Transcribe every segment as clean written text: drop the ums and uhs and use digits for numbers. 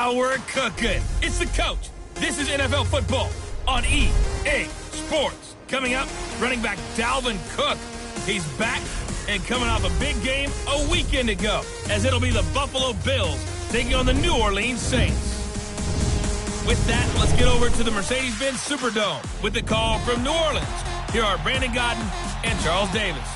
Now we're cooking. It's the coach. This is NFL football on EA Sports. Coming up, running back Dalvin Cook. He's back and coming off a big game a weekend ago, as it'll be the Buffalo Bills taking on the New Orleans Saints. With that, let's get over to the Mercedes-Benz Superdome with the call from New Orleans. Here are Brandon Godden and Charles Davis.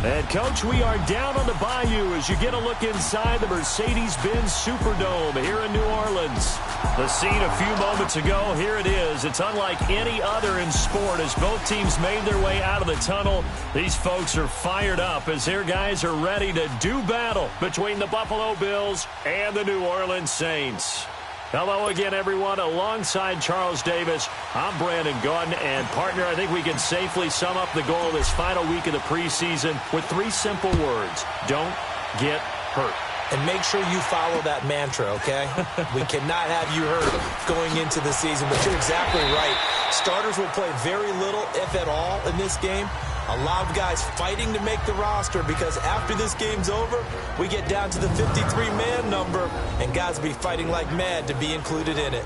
And, Coach, we are down on the bayou as you get a look inside the Mercedes-Benz Superdome here in New Orleans. The scene a few moments ago, here it is. It's unlike any other in sport as both teams made their way out of the tunnel. These folks are fired up as their guys are ready to do battle between the Buffalo Bills and the New Orleans Saints. Hello again, everyone. Alongside Charles Davis, I'm Brandon Godden. And, partner, I think we can safely sum up the goal this final week of the preseason with 3 simple words. Don't get hurt. And make sure you follow that mantra, okay? We cannot have you hurt going into the season, but you're exactly right. Starters will play very little, if at all, in this game. A lot of guys fighting to make the roster because after this game's over, we get down to the 53-man number, and guys will be fighting like mad to be included in it.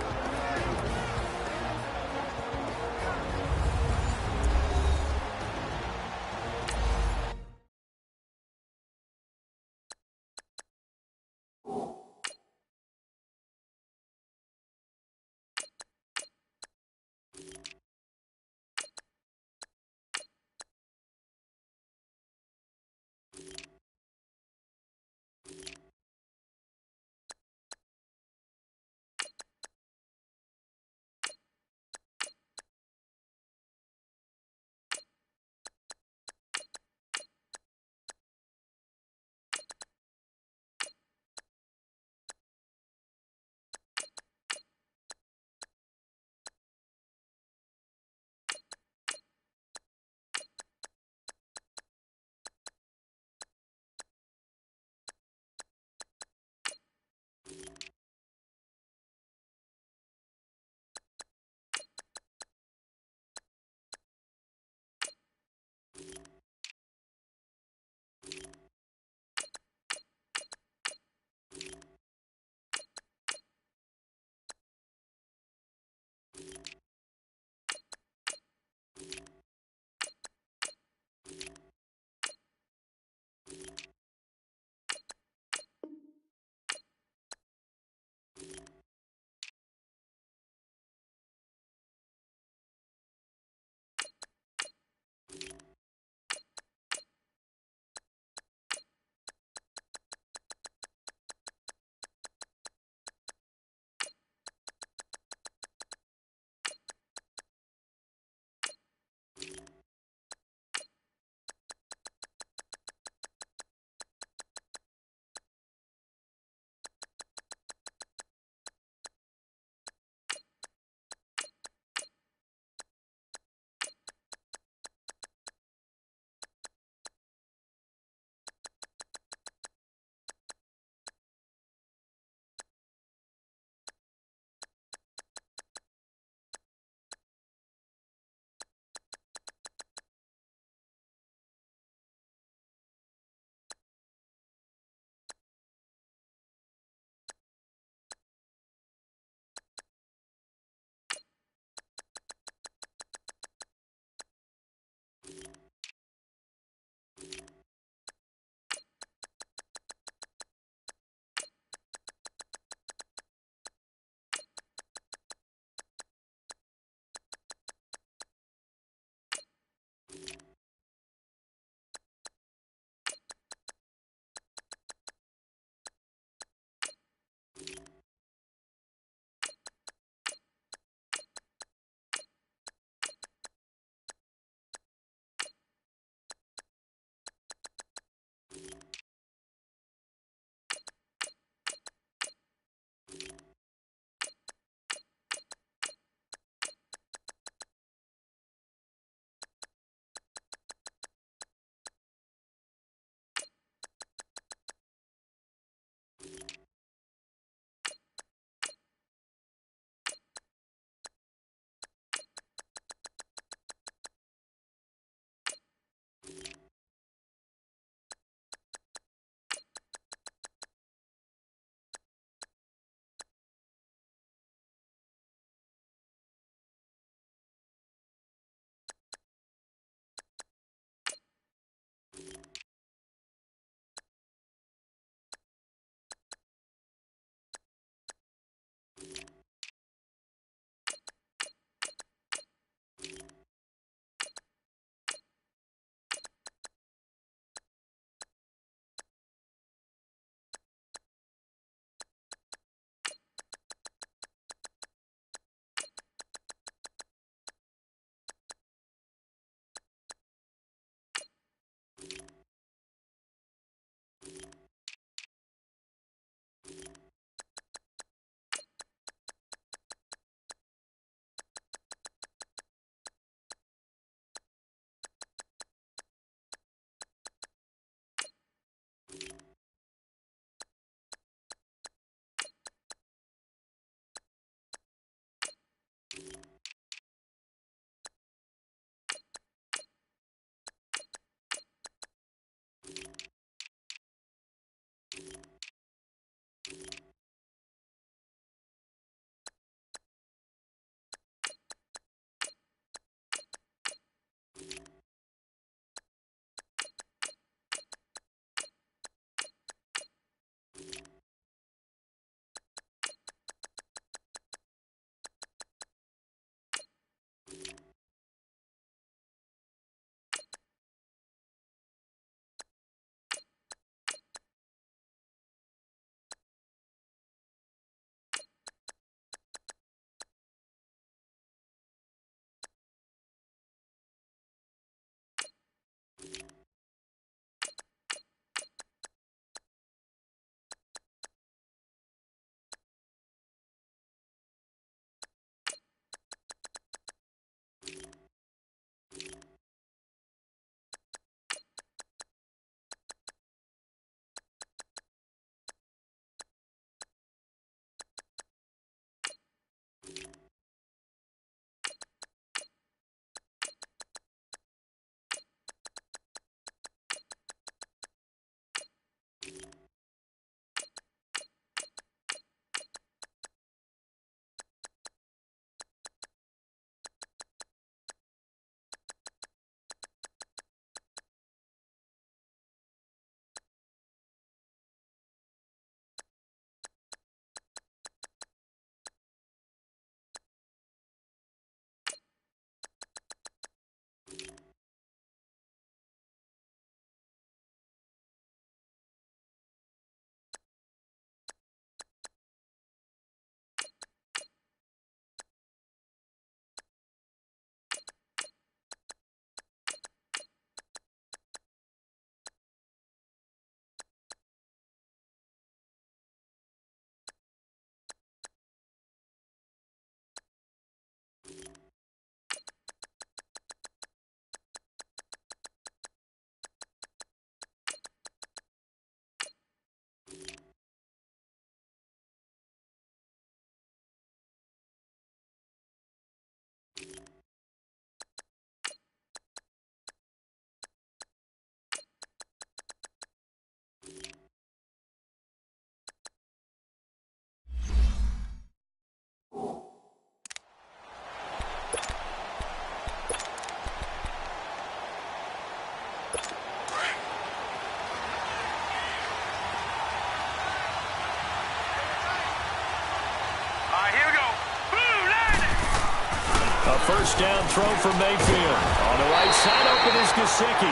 first down throw for Mayfield. On the right side, open is Gesicki.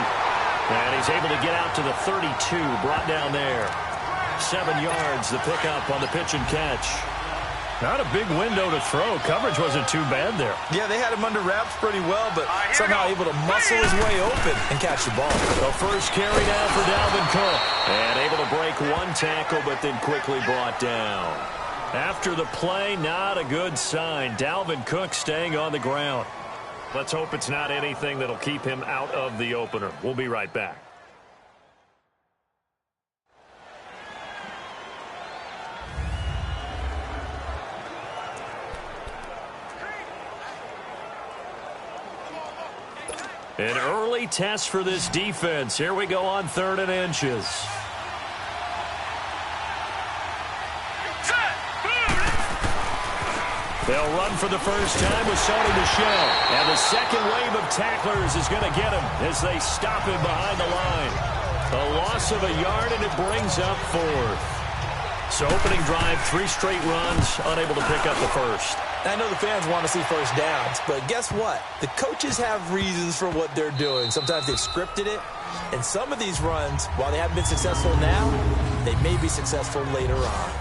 And he's able to get out to the 32, brought down there. 7 yards, the pickup on the pitch and catch. Not a big window to throw. Coverage wasn't too bad there. Yeah, they had him under wraps pretty well, but somehow able to muscle his way open and catch the ball. The first carry now for Dalvin Cook. And able to break one tackle, but then quickly brought down. After the play, not a good sign. Dalvin Cook staying on the ground. Let's hope it's not anything that'll keep him out of the opener. We'll be right back. An early test for this defense. Here we go on 3rd and inches. They'll run for the first time with Sony Michel. And the second wave of tacklers is going to get him as they stop him behind the line. A loss of a yard, and it brings up 4th. So opening drive, 3 straight runs, unable to pick up the first. I know the fans want to see first downs, but guess what? The coaches have reasons for what they're doing. Sometimes they've scripted it, and some of these runs, while they haven't been successful now, they may be successful later on.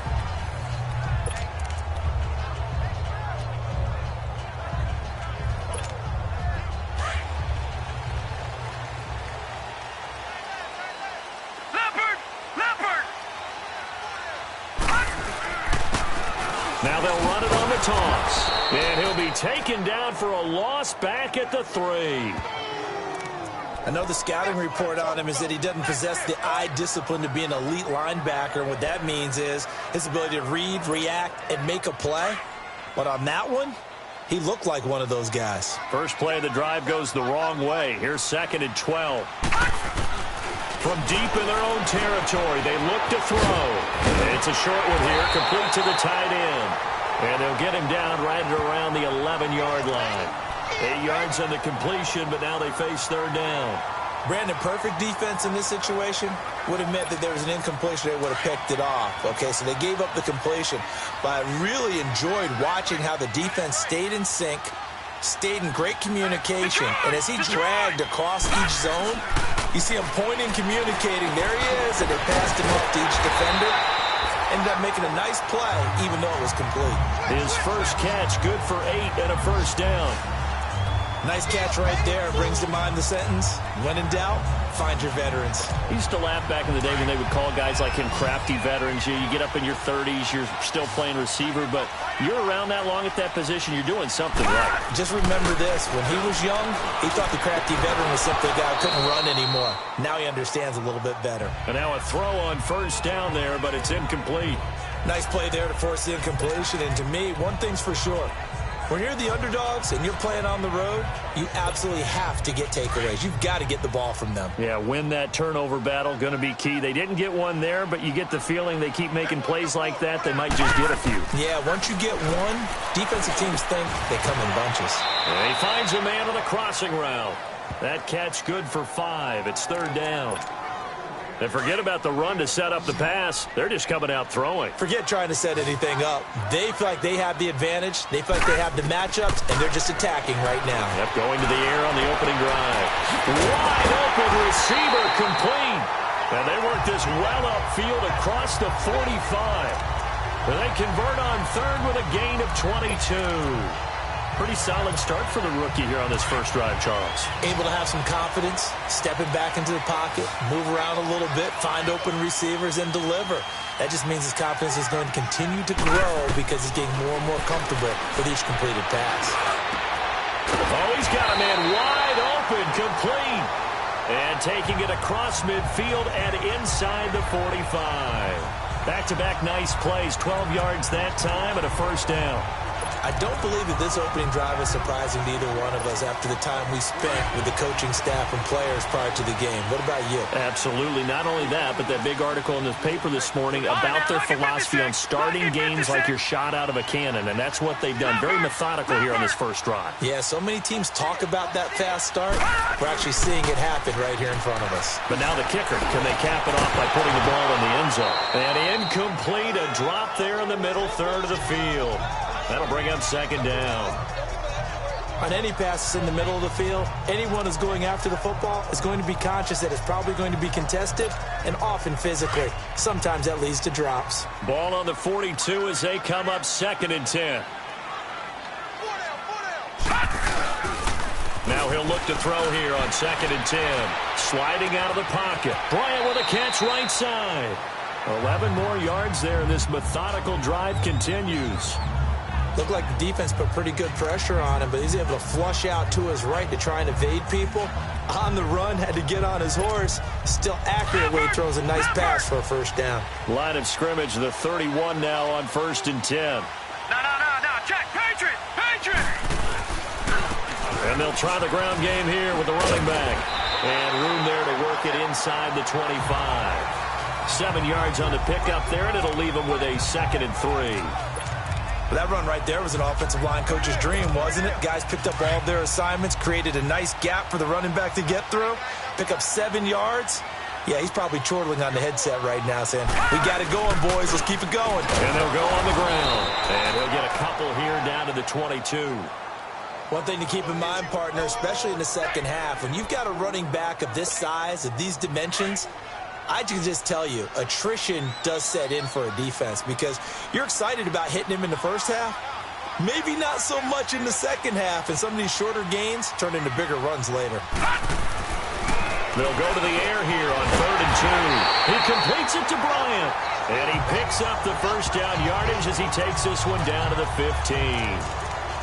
Now they'll run it on the toss. And he'll be taken down for a loss back at the 3. I know the scouting report on him is that he doesn't possess the eye discipline to be an elite linebacker. What that means is his ability to read, react, and make a play. But on that one, he looked like one of those guys. First play of the drive goes the wrong way. Here's 2nd and 12. From deep in their own territory, they look to throw. It's a short one here, complete to the tight end. And they'll get him down right around the 11-yard line. 8 yards on the completion, but now they face 3rd down. Brandon, perfect defense in this situation would have meant that there was an incompletion. They would have picked it off. Okay, so they gave up the completion. But I really enjoyed watching how the defense stayed in sync, stayed in great communication. And as he dragged across each zone, you see him pointing, communicating. There he is, and they passed him up to each defender. Ended up making a nice play, even though it was complete. His first catch, good for 8 and a first down. Nice catch right there. Brings to mind the sentence, when in doubt, find your veterans. I used to laugh back in the day when they would call guys like him crafty veterans. You get up in your 30s, you're still playing receiver, but you're around that long at that position, you're doing something right. Just remember this. When he was young, he thought the crafty veteran was simply a guy who couldn't run anymore. Now he understands a little bit better. And now a throw on first down there, but it's incomplete. Nice play there to force the incompletion. And to me, one thing's for sure. When you're the underdogs and you're playing on the road, you absolutely have to get takeaways. You've got to get the ball from them. Yeah, win that turnover battle, going to be key. They didn't get one there, but you get the feeling they keep making plays like that, they might just get a few. Yeah, once you get one, defensive teams think they come in bunches. And he finds a man on the crossing route. That catch good for 5. It's 3rd down. And forget about the run to set up the pass. They're just coming out throwing. Forget trying to set anything up. They feel like they have the advantage. They feel like they have the matchups, and they're just attacking right now. Yep, going to the air on the opening drive. Wide open receiver complete. And they work this well upfield across the 45. And they convert on 3rd with a gain of 22. Pretty solid start for the rookie here on this first drive, Charles. Able to have some confidence, stepping back into the pocket, move around a little bit, find open receivers, and deliver. That just means his confidence is going to continue to grow because he's getting more and more comfortable with each completed pass. Oh, he's got a man wide open, complete. And taking it across midfield and inside the 45. Back-to-back nice plays, 12 yards that time and a first down. I don't believe that this opening drive is surprising to either one of us after the time we spent with the coaching staff and players prior to the game. What about you? Absolutely. Not only that, but that big article in the paper this morning about their philosophy on starting games like you're shot out of a cannon, and that's what they've done. Very methodical here on this first drive. Yeah, so many teams talk about that fast start. We're actually seeing it happen right here in front of us. But now the kicker. Can they cap it off by putting the ball in the end zone? And incomplete, a drop there in the middle third of the field. That'll bring up 2nd down. On any passes in the middle of the field, anyone who's going after the football is going to be conscious that it's probably going to be contested and often physically. Sometimes that leads to drops. Ball on the 42 as they come up 2nd and 10. Now he'll look to throw here on 2nd and 10. Sliding out of the pocket. Bryant with a catch right side. 11 more yards there. This methodical drive continues. Looked like the defense put pretty good pressure on him, but he's able to flush out to his right to try and evade people. On the run, had to get on his horse. Still accurate when he throws a nice pass for a first down. Line of scrimmage, the 31 now on 1st and 10. No. Check. Patriot. And they'll try the ground game here with the running back. And room there to work it inside the 25. 7 yards on the pickup there, and it'll leave them with a 2nd and 3. That run right there was an offensive line coach's dream, wasn't it? Guys picked up all of their assignments, created a nice gap for the running back to get through, pick up 7 yards. Yeah, he's probably chortling on the headset right now saying, we got it going, boys. Let's keep it going. And they'll go on the ground. And he'll get a couple here down to the 22. One thing to keep in mind, partner, especially in the second half, when you've got a running back of this size, of these dimensions, I can just tell you, attrition does set in for a defense because you're excited about hitting him in the first half. Maybe not so much in the second half, and some of these shorter gains turn into bigger runs later. They'll go to the air here on 3rd and 2. He completes it to Bryant, and he picks up the first down yardage as he takes this one down to the 15.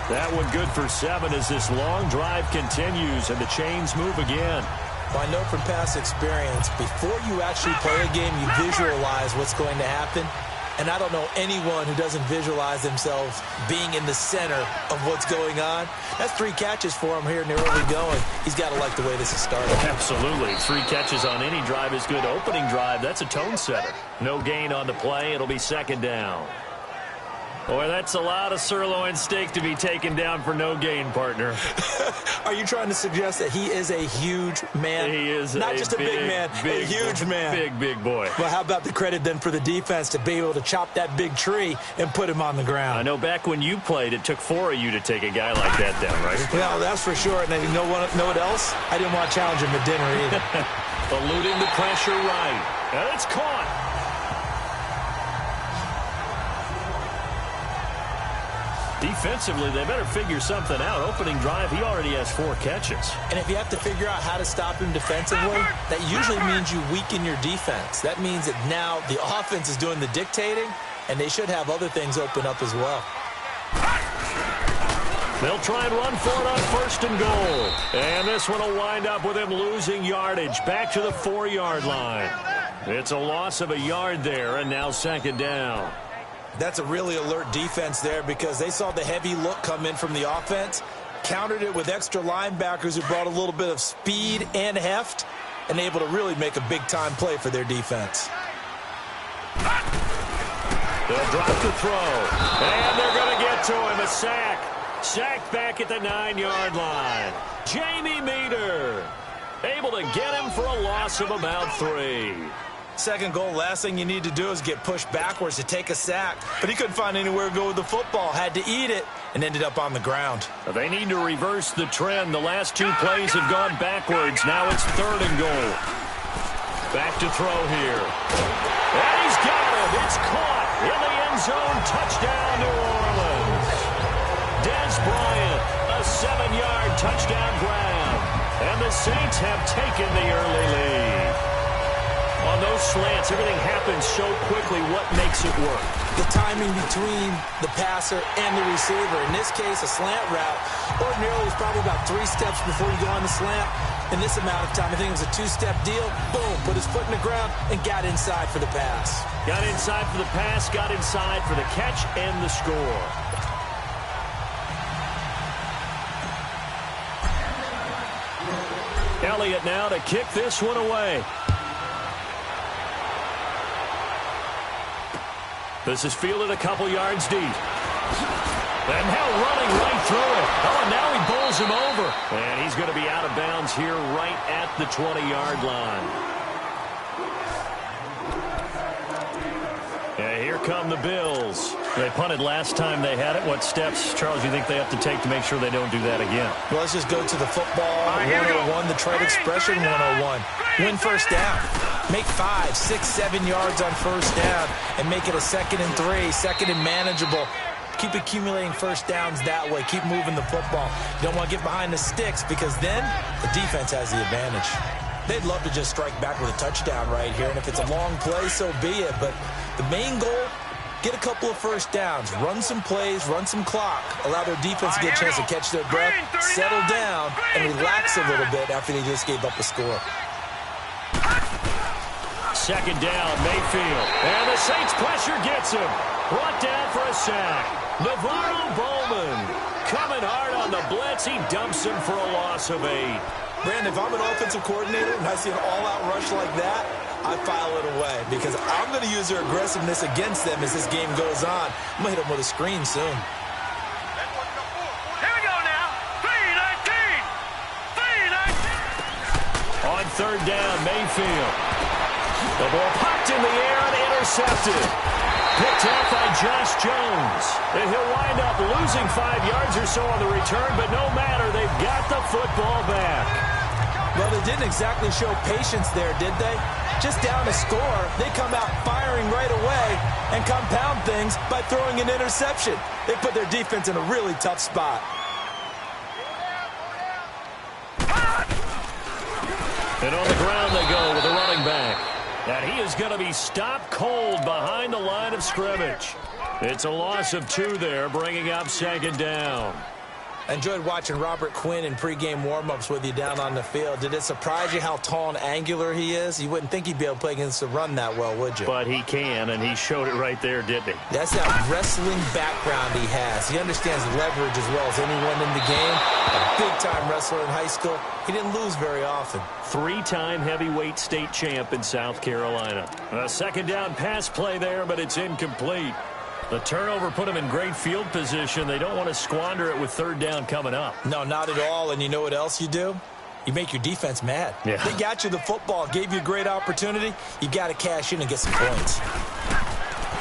That one good for 7 as this long drive continues and the chains move again. Well, I know from past experience, before you actually play a game, you visualize what's going to happen. And I don't know anyone who doesn't visualize themselves being in the center of what's going on. That's 3 catches for him here in the early going. He's got to like the way this is starting. Absolutely. 3 catches on any drive is good. Opening drive, that's a tone setter. No gain on the play. It'll be 2nd down. Boy, that's a lot of sirloin steak to be taken down for no gain, partner. Are you trying to suggest that he is a huge man? He is not just a big man, a huge man. Big boy. Well, how about the credit then for the defense to be able to chop that big tree and put him on the ground? I know back when you played, it took 4 of you to take a guy like that down, right? Well, that's for sure. And you know what else? I didn't want to challenge him at dinner either. Eluding the pressure right. And it's caught. Defensively, they better figure something out. Opening drive, he already has 4 catches. And if you have to figure out how to stop him defensively, that usually means you weaken your defense. That means that now the offense is doing the dictating, and they should have other things open up as well. They'll try and run for it on 1st and goal. And this one will wind up with him losing yardage back to the 4-yard line. It's a loss of a yard there, and now 2nd down. That's a really alert defense there because they saw the heavy look come in from the offense, countered it with extra linebackers who brought a little bit of speed and heft, and able to really make a big-time play for their defense. They'll drop the throw, and they're going to get to him. A sack. Sacked back at the 9-yard line. Jamie Meter able to get him for a loss of about 3. 2nd goal, last thing you need to do is get pushed backwards to take a sack. But he couldn't find anywhere to go with the football, had to eat it, and ended up on the ground. They need to reverse the trend. The last 2 plays have gone backwards. Now it's 3rd and goal. Back to throw here. And he's got it. It's caught in the end zone. Touchdown, New Orleans. Des Bryant, a 7-yard touchdown grab. And the Saints have taken the early lead. On those slants, everything happens so quickly. What makes it work? The timing between the passer and the receiver. In this case, a slant route. Ordinarily, it's probably about 3 steps before you go on the slant. In this amount of time, I think it was a 2-step deal. Boom, put his foot in the ground and got inside for the pass. Got inside for the pass, got inside for the catch and the score. Elliott now to kick this one away. This is fielded a couple yards deep. And now running right through it. Oh, and now he bowls him over. And he's going to be out of bounds here right at the 20-yard line. And here come the Bills. They punted last time they had it. What steps, Charles, you think they have to take to make sure they don't do that again? Well, let's just go to the football 101, the trade expression 101. Win first down. Make 5, 6, 7 yards on first down and make it a 2nd and 3, 2nd and manageable. Keep accumulating first downs that way. Keep moving the football. You don't want to get behind the sticks because then the defense has the advantage. They'd love to just strike back with a touchdown right here, and if it's a long play, so be it. But the main goal, get a couple of first downs, run some plays, run some clock, allow their defense to get a chance to catch their breath, settle down, and relax a little bit after they just gave up a score. 2nd down, Mayfield. And the Saints pressure gets him. Brought down for a sack. Navarro Bowman coming hard on the blitz. He dumps him for a loss of 8. Brandon, if I'm an offensive coordinator and I see an all-out rush like that, I file it away because I'm going to use their aggressiveness against them as this game goes on. I'm going to hit them with a screen soon. Here we go now. 3-19. On 3rd down, Mayfield. The ball popped in the air and intercepted. Picked off by Josh Jones. And he'll wind up losing 5 yards or so on the return, but no matter, they've got the football back. Well, they didn't exactly show patience there, did they? Just down a score, they come out firing right away and compound things by throwing an interception. They put their defense in a really tough spot. And on the ground they go with the running back. And he is going to be stopped cold behind the line of scrimmage. It's a loss of 2 there, bringing up 2nd down. I enjoyed watching Robert Quinn in pregame warm-ups with you down on the field. Did it surprise you how tall and angular he is? You wouldn't think he'd be able to play against the run that well, would you? But he can, and he showed it right there, didn't he? That's that wrestling background he has. He understands leverage as well as anyone in the game. A big-time wrestler in high school. He didn't lose very often. 3-time heavyweight state champ in South Carolina. A 2nd down pass play there, but it's incomplete. The turnover put them in great field position. They don't want to squander it with 3rd down coming up. No, not at all. And you know what else you do? You make your defense mad. Yeah. They got you the football, gave you a great opportunity. You got to cash in and get some points.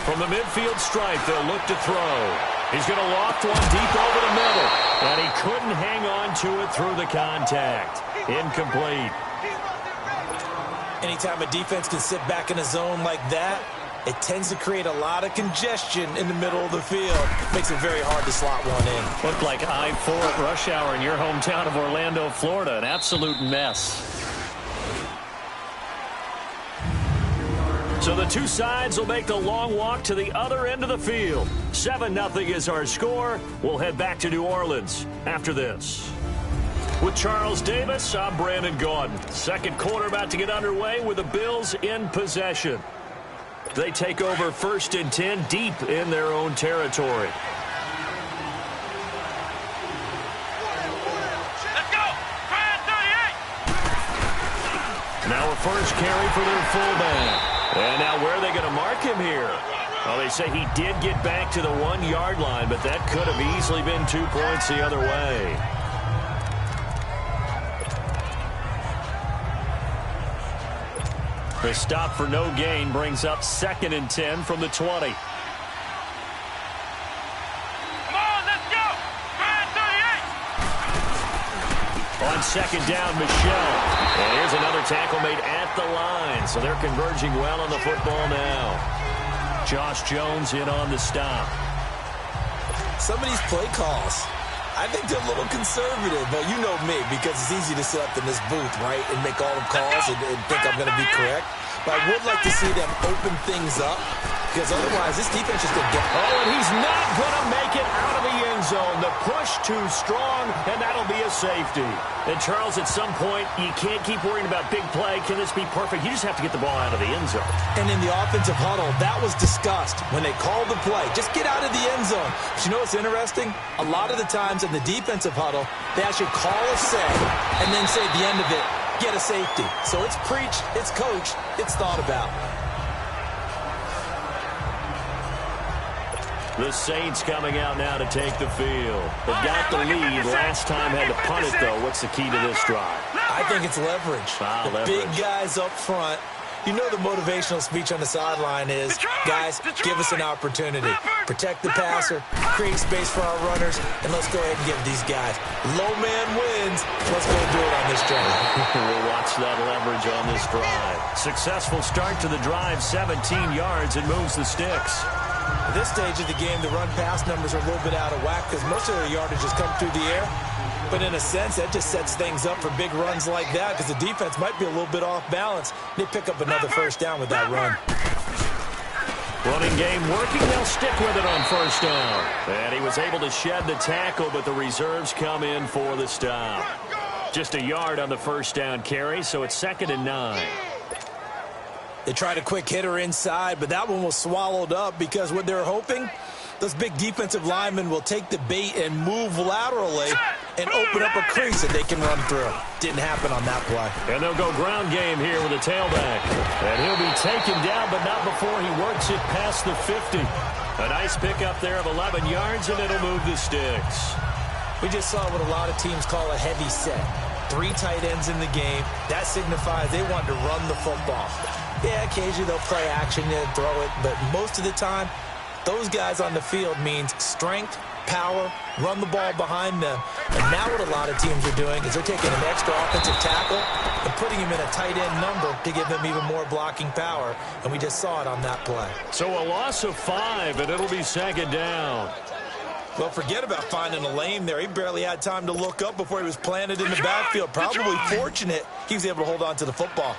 From the midfield stripe, they'll look to throw. He's going to loft one deep over the middle. And he couldn't hang on to it through the contact. Incomplete. Anytime a defense can sit back in a zone like that, it tends to create a lot of congestion in the middle of the field. Makes it very hard to slot one in. Looked like I-4 at rush hour in your hometown of Orlando, Florida. An absolute mess. So the two sides will make the long walk to the other end of the field. 7-0 is our score. We'll head back to New Orleans after this. With Charles Davis, I'm Brandon Gaudin. 2nd quarter about to get underway with the Bills in possession. They take over 1st and 10 deep in their own territory. Let's go. 38. Now a first carry for their fullback. And now where are they going to mark him here? Well, they say he did get back to the 1-yard line, but that could have easily been 2 points the other way. The stop for no gain brings up 2nd and 10 from the 20. Come on, let's go. 38. On 2nd down, Michelle. And here's another tackle made at the line. So they're converging well on the football now. Josh Jones in on the stop. Some of these play calls, I think they're a little conservative, but you know me, because it's easy to sit up in this booth, right, and make all the calls and think I'm going to be correct. But I would like to see them open things up, because otherwise this defense is going to get... Oh, and he's not going to make it out of the end zone. The push too strong, and that'll be a safety. And, Charles, at some point, you can't keep worrying about big play. Can this be perfect? You just have to get the ball out of the end zone. And in the offensive huddle, that was discussed when they called the play. Just get out of the end zone. But you know what's interesting? A lot of the times in the defensive huddle, they actually call a say and then say at the end of it, get a safety. So it's preached, it's coached, it's thought about. The Saints coming out now to take the field. They've got the lead. Last time had to punt it, though. What's the key to this drive? I think it's leverage. Leverage. Big guys up front You know the motivational speech on the sideline is, guys, give us an opportunity. Protect the passer, create space for our runners, and let's go ahead and give these guys. Low man wins. Let's go do it on this drive. We'll watch that leverage on this drive. Successful start to the drive, 17 yards, and moves the sticks. At this stage of the game, the run-pass numbers are a little bit out of whack because most of their yardage has come through the air. But in a sense, that just sets things up for big runs like that because the defense might be a little bit off balance. They pick up another first down with that run. Running game working. They'll stick with it on first down. And he was able to shed the tackle, but the reserves come in for the stop. Just a yard on the first down carry, so it's 2nd and 9. They tried a quick hitter inside, but that one was swallowed up because what they're hoping, those big defensive linemen will take the bait and move laterally and open up a crease that they can run through. Didn't happen on that play. And they'll go ground game here with a tailback. And he'll be taken down, but not before he works it past the 50. A nice pickup there of 11 yards, and it'll move the sticks. We just saw what a lot of teams call a heavy set. 3 tight ends in the game. That signifies they want to run the football. Yeah, occasionally they'll play action and throw it, but most of the time, those guys on the field means strength, power, run the ball behind them. And now what a lot of teams are doing is they're taking an extra offensive tackle and putting him in a tight end number to give them even more blocking power. And we just saw it on that play. So a loss of 5, and it'll be 2nd down. Well, forget about finding a lane there. He barely had time to look up before he was planted in the backfield. Probably fortunate he was able to hold on to the football.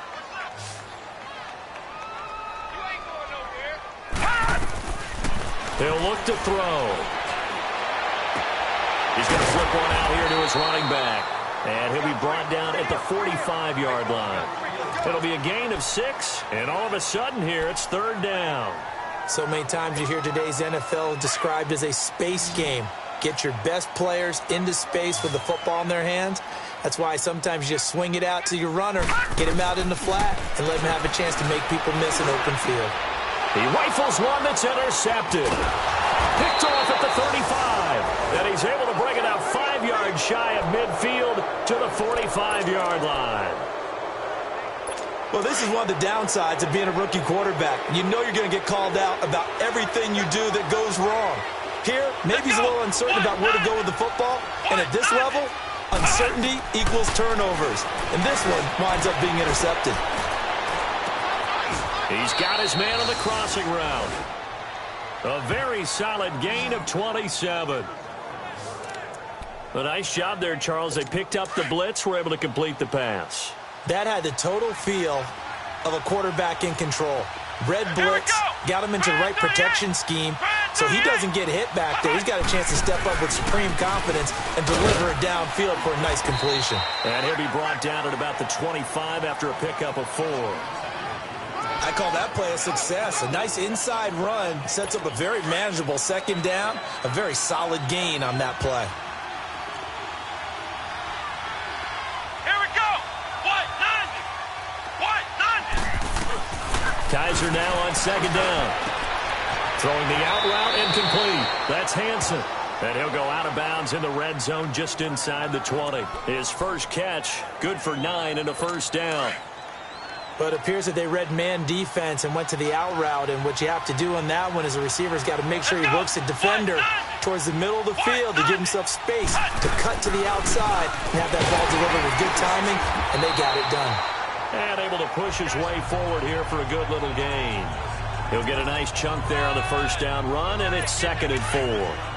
He'll look to throw. He's going to flip one out here to his running back. And he'll be brought down at the 45-yard line. It'll be a gain of 6, and all of a sudden here it's 3rd down. So many times you hear today's NFL described as a space game. Get your best players into space with the football in their hands. That's why sometimes you just swing it out to your runner, get him out in the flat, and let him have a chance to make people miss an open field. He rifles one that's intercepted. Picked off at the 35. And he's able to bring it out 5 yards shy of midfield to the 45-yard line. Well, this is one of the downsides of being a rookie quarterback. You know you're going to get called out about everything you do that goes wrong. Here, maybe he's a little uncertain about where to go with the football. And at this level, uncertainty equals turnovers. And this one winds up being intercepted. He's got his man on the crossing route. A very solid gain of 27. A nice job there, Charles. They picked up the blitz, were able to complete the pass. That had the total feel of a quarterback in control. Red blitz, got him into the right protection scheme, so he doesn't get hit back there. He's got a chance to step up with supreme confidence and deliver it downfield for a nice completion. And he'll be brought down at about the 25 after a pickup of 4. I call that play a success. A nice inside run sets up a very manageable 2nd down, a very solid gain on that play. Here we go. White, none. Kaiser now on 2nd down. Throwing the out route incomplete. That's Hansen. And he'll go out of bounds in the red zone just inside the 20. His first catch, good for 9 and a first down. But it appears that they read man defense and went to the out route. And what you have to do on that one is the receiver's got to make sure he works the defender towards the middle of the field to give himself space to cut to the outside and have that ball delivered with good timing, and they got it done. And able to push his way forward here for a good little gain. He'll get a nice chunk there on the first down run, and it's 2nd and 4.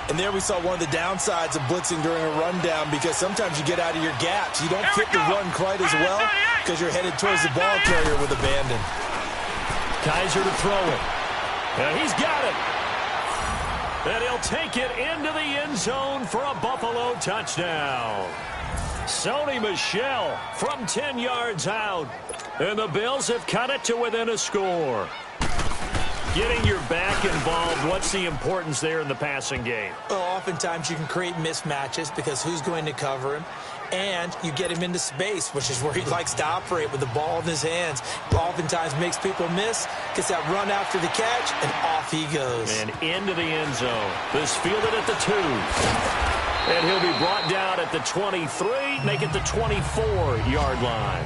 And there we saw one of the downsides of blitzing during a rundown because sometimes you get out of your gaps. You don't fit the run quite as well because you're headed towards the ball carrier with abandon. Kaiser to throw it. And he's got it. And he'll take it into the end zone for a Buffalo touchdown. Sony Michel from 10 yards out. And the Bills have cut it to within a score. Getting your back involved, what's the importance there in the passing game? Well, oftentimes you can create mismatches because who's going to cover him? And you get him into space, which is where he likes to operate with the ball in his hands. Oftentimes makes people miss, gets that run after the catch, and off he goes. And into the end zone. This fielded at the 2. And he'll be brought down at the 23, make it the 24-yard line.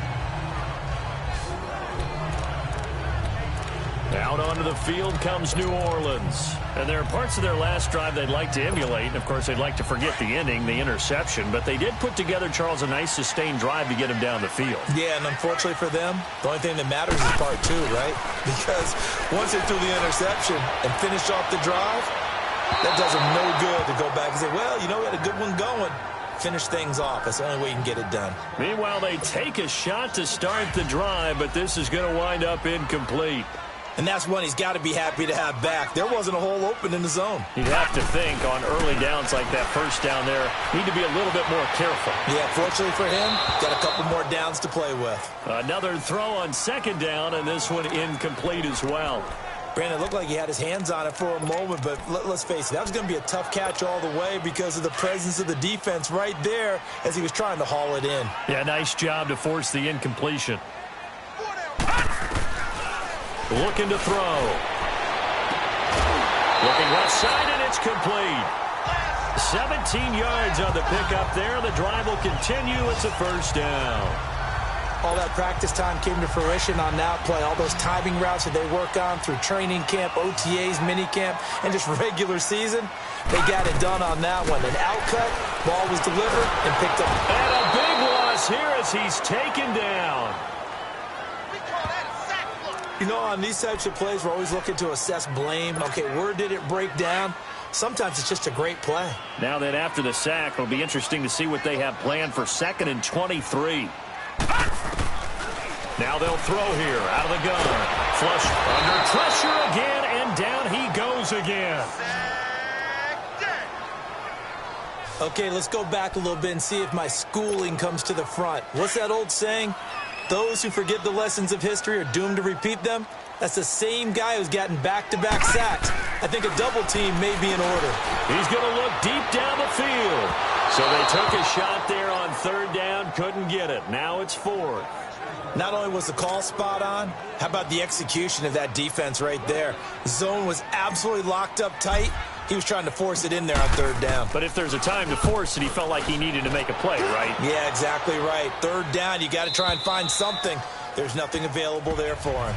Out onto the field comes New Orleans. And there are parts of their last drive they'd like to emulate. And, of course, they'd like to forget the ending, the interception. But they did put together, Charles, a nice sustained drive to get him down the field. Yeah, and unfortunately for them, the only thing that matters is part two, right? Because once they threw the interception and finished off the drive, that does them no good to go back and say, well, you know, we had a good one going. Finish things off. That's the only way you can get it done. Meanwhile, they take a shot to start the drive, but this is going to wind up incomplete. And that's one he's got to be happy to have back. There wasn't a hole open in the zone. You'd have to think on early downs like that first down there, need to be a little bit more careful. Yeah, fortunately for him, got a couple more downs to play with. Another throw on second down, and this one incomplete as well. Brandon, it looked like he had his hands on it for a moment, but let's face it, that was going to be a tough catch all the way because of the presence of the defense right there as he was trying to haul it in. Yeah, nice job to force the incompletion. Looking to throw. Looking left side, and it's complete. 17 yards on the pickup there. The drive will continue. It's a first down. All that practice time came to fruition on that play. All those timing routes that they work on through training camp, OTAs, minicamp, and just regular season, they got it done on that one. An outcut, ball was delivered and picked up. And a big loss here as he's taken down. You know, on these types of plays, we're always looking to assess blame. Okay, where did it break down? Sometimes it's just a great play. Now that after the sack, it'll be interesting to see what they have planned for 2nd and 23. Now they'll throw here out of the gun. Flush under pressure again, and down he goes again. Okay, let's go back a little bit and see if my schooling comes to the front. What's that old saying? Those who forget the lessons of history are doomed to repeat them. That's the same guy who's gotten back-to-back sacks. I think a double team may be in order. He's going to look deep down the field. So they took a shot there on 3rd down, couldn't get it. Now it's 4th. Not only was the call spot on, how about the execution of that defense right there? The zone was absolutely locked up tight. He was trying to force it in there on 3rd down. But if there's a time to force it, he felt like he needed to make a play, right? Yeah, exactly right. 3rd down, you got to try and find something. There's nothing available there for him.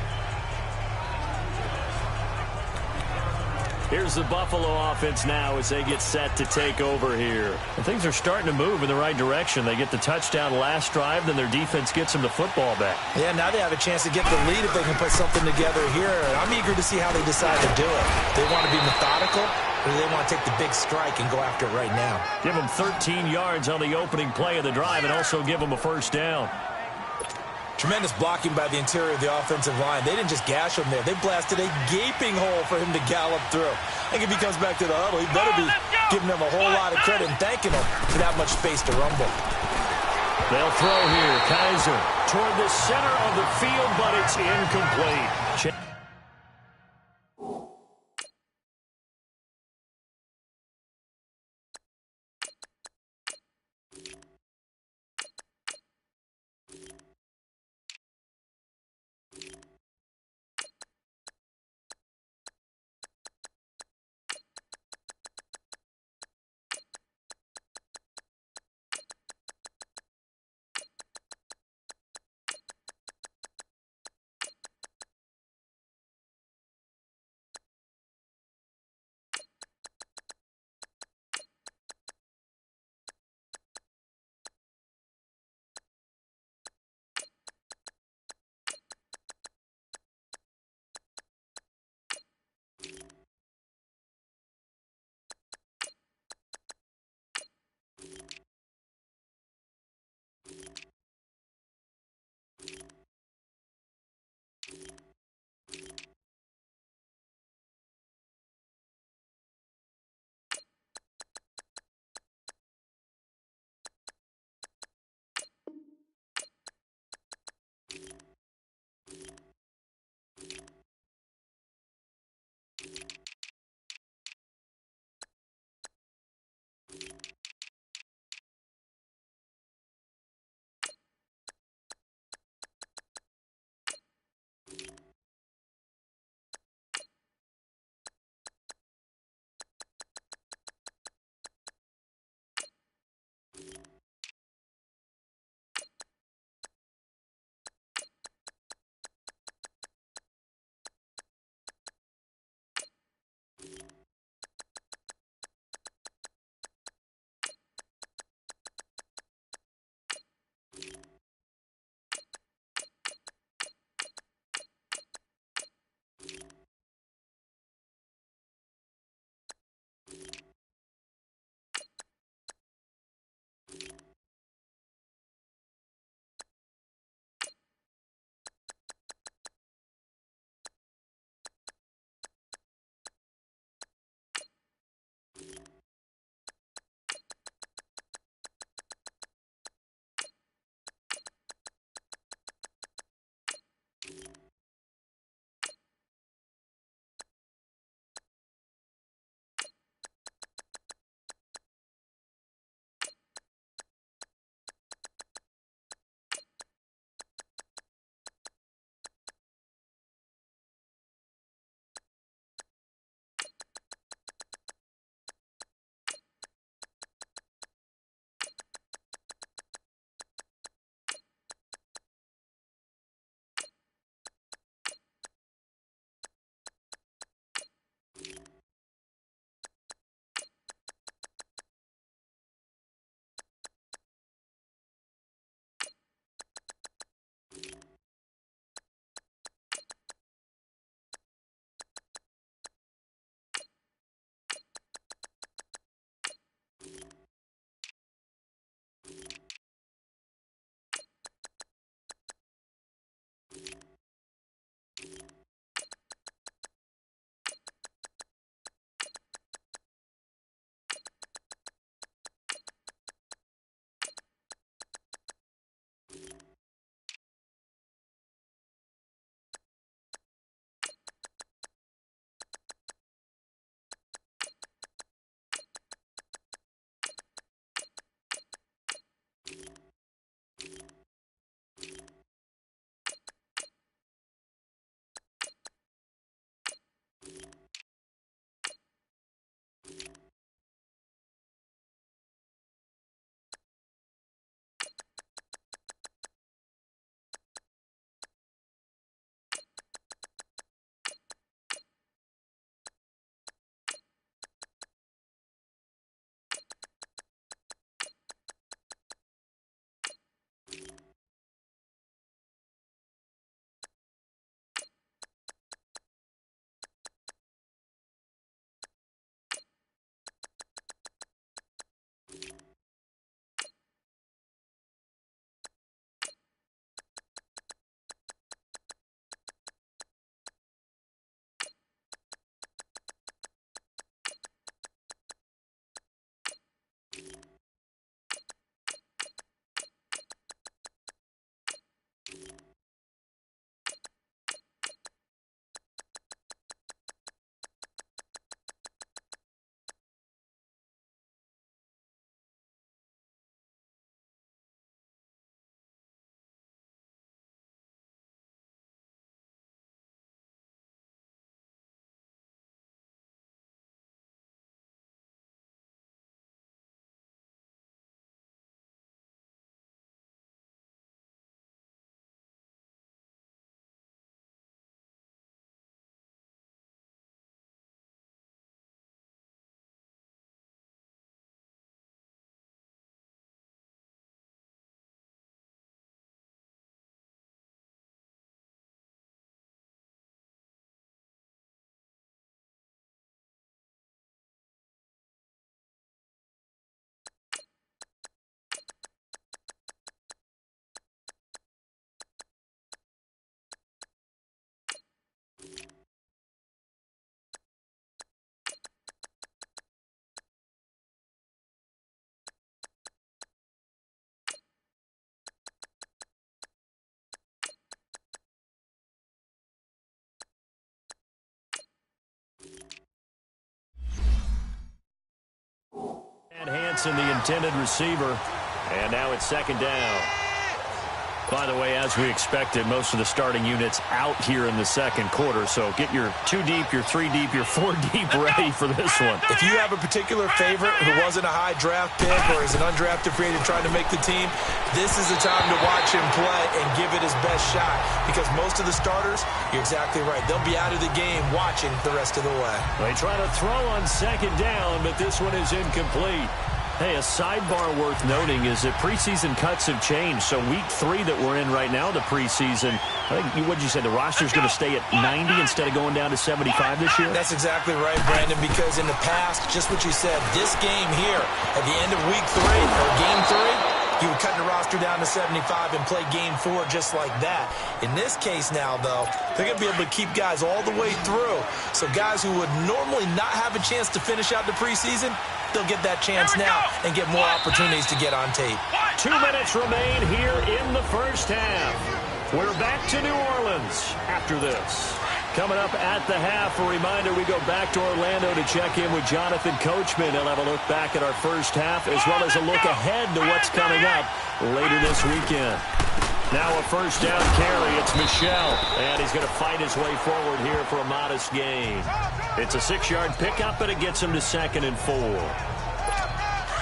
Here's the Buffalo offense now as they get set to take over here. And things are starting to move in the right direction. They get the touchdown last drive, then their defense gets them the football back. Yeah, now they have a chance to get the lead if they can put something together here. And I'm eager to see how they decide to do it. They want to be methodical, or do they want to take the big strike and go after it right now? Give them 13 yards on the opening play of the drive and also give them a first down. Tremendous blocking by the interior of the offensive line. They didn't just gash him there. They blasted a gaping hole for him to gallop through. I think if he comes back to the huddle, he better be giving them a whole lot of credit and thanking them for that much space to rumble. They'll throw here. Kaiser toward the center of the field, but it's incomplete. missing the intended receiver. And now it's second down. By the way, as we expected, most of the starting units out here in the second quarter. So get your 2 deep, your 3 deep, your 4 deep ready for this one. If you have a particular favorite who wasn't a high draft pick or is an undrafted free agent trying to make the team, this is the time to watch him play and give it his best shot. Because most of the starters, you're exactly right, they'll be out of the game watching the rest of the way. They try to throw on second down, but this one is incomplete. Hey, a sidebar worth noting is that preseason cuts have changed. So week 3 that we're in right now, the preseason, I think, what'd you say, the roster's going to stay at 90 instead of going down to 75 this year? That's exactly right, Brandon, because in the past, just what you said, this game here, at the end of week 3, or game 3, you would cut the roster down to 75 and play game 4 just like that. In this case now, though, they're going to be able to keep guys all the way through. So guys who would normally not have a chance to finish out the preseason, they'll get that chance now and get more opportunities to get on tape. 2 minutes remain here in the first half. We're back to New Orleans after this. Coming up at the half, a reminder, we go back to Orlando to check in with Jonathan Coachman. He'll have a look back at our first half as well as a look ahead to what's coming up later this weekend. Now a first down carry. It's Michel, and he's going to fight his way forward here for a modest gain. It's a 6-yard pickup, and it gets him to 2nd and 4.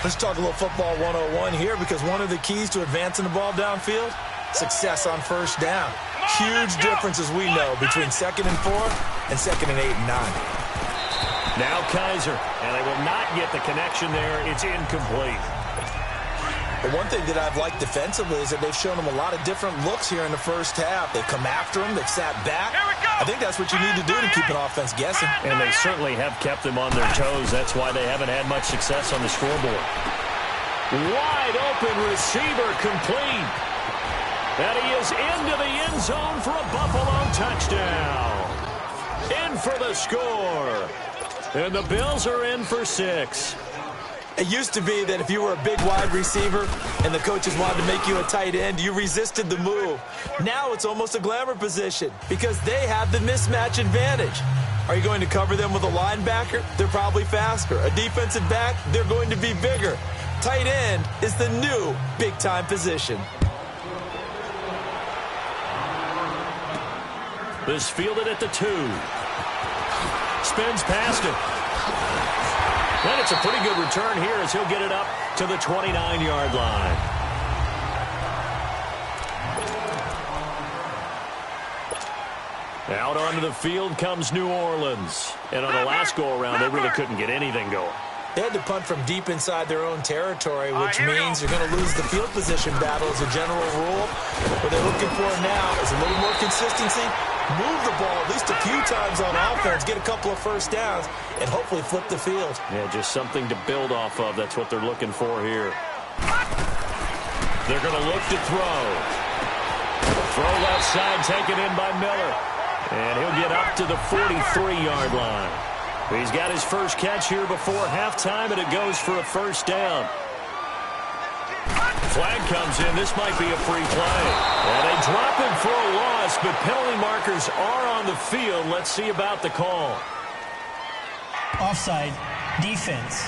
Let's talk a little football 101 here, because one of the keys to advancing the ball downfield, success on first down. Huge difference, as we know, between 2nd and 4 and 2nd and 8 and 9. Now Kaiser, and they will not get the connection there. It's incomplete. But one thing that I've liked defensively is that they've shown them a lot of different looks here in the first half. They've come after them. They've sat back. I think that's what you need to do to keep an offense guessing. And they certainly have kept them on their toes. That's why they haven't had much success on the scoreboard. Wide open receiver complete. And he is into the end zone for a Buffalo touchdown. In for the score. And the Bills are in for 6. It used to be that if you were a big wide receiver and the coaches wanted to make you a tight end, you resisted the move. Now it's almost a glamour position because they have the mismatch advantage. Are you going to cover them with a linebacker? They're probably faster. A defensive back? They're going to be bigger. Tight end is the new big-time position. This fielded at the 2. Spins past it. And it's a pretty good return here as he'll get it up to the 29-yard line. Out onto the field comes New Orleans. And on the last go-around, they really couldn't get anything going. They had to punt from deep inside their own territory, which means you're going to lose the field position battle as a general rule. What they're looking for now is a little more consistency. Move the ball at least a few times on offense, get a couple of first downs, and hopefully flip the field. Yeah, just something to build off of. That's what they're looking for here. They're going to look to throw. Throw left side taken in by Miller. And he'll get up to the 43-yard line. He's got his first catch here before halftime, and it goes for a first down. Flag comes in. This might be a free play. And they drop him for a loss, but penalty markers are on the field. Let's see about the call. Offside, defense.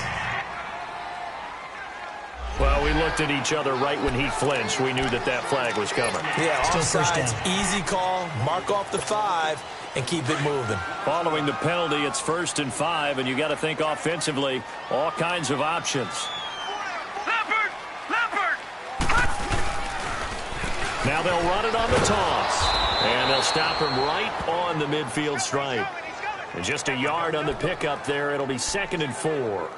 Well, we looked at each other right when he flinched. We knew that that flag was coming. Yeah, Still first offside's down. easy call, mark off the 5, and keep it moving. Following the penalty, it's 1st and 5, and you got to think offensively, all kinds of options. Now they'll run it on the toss. And they'll stop him right on the midfield stripe. And just a yard on the pickup there. It'll be 2nd and 4.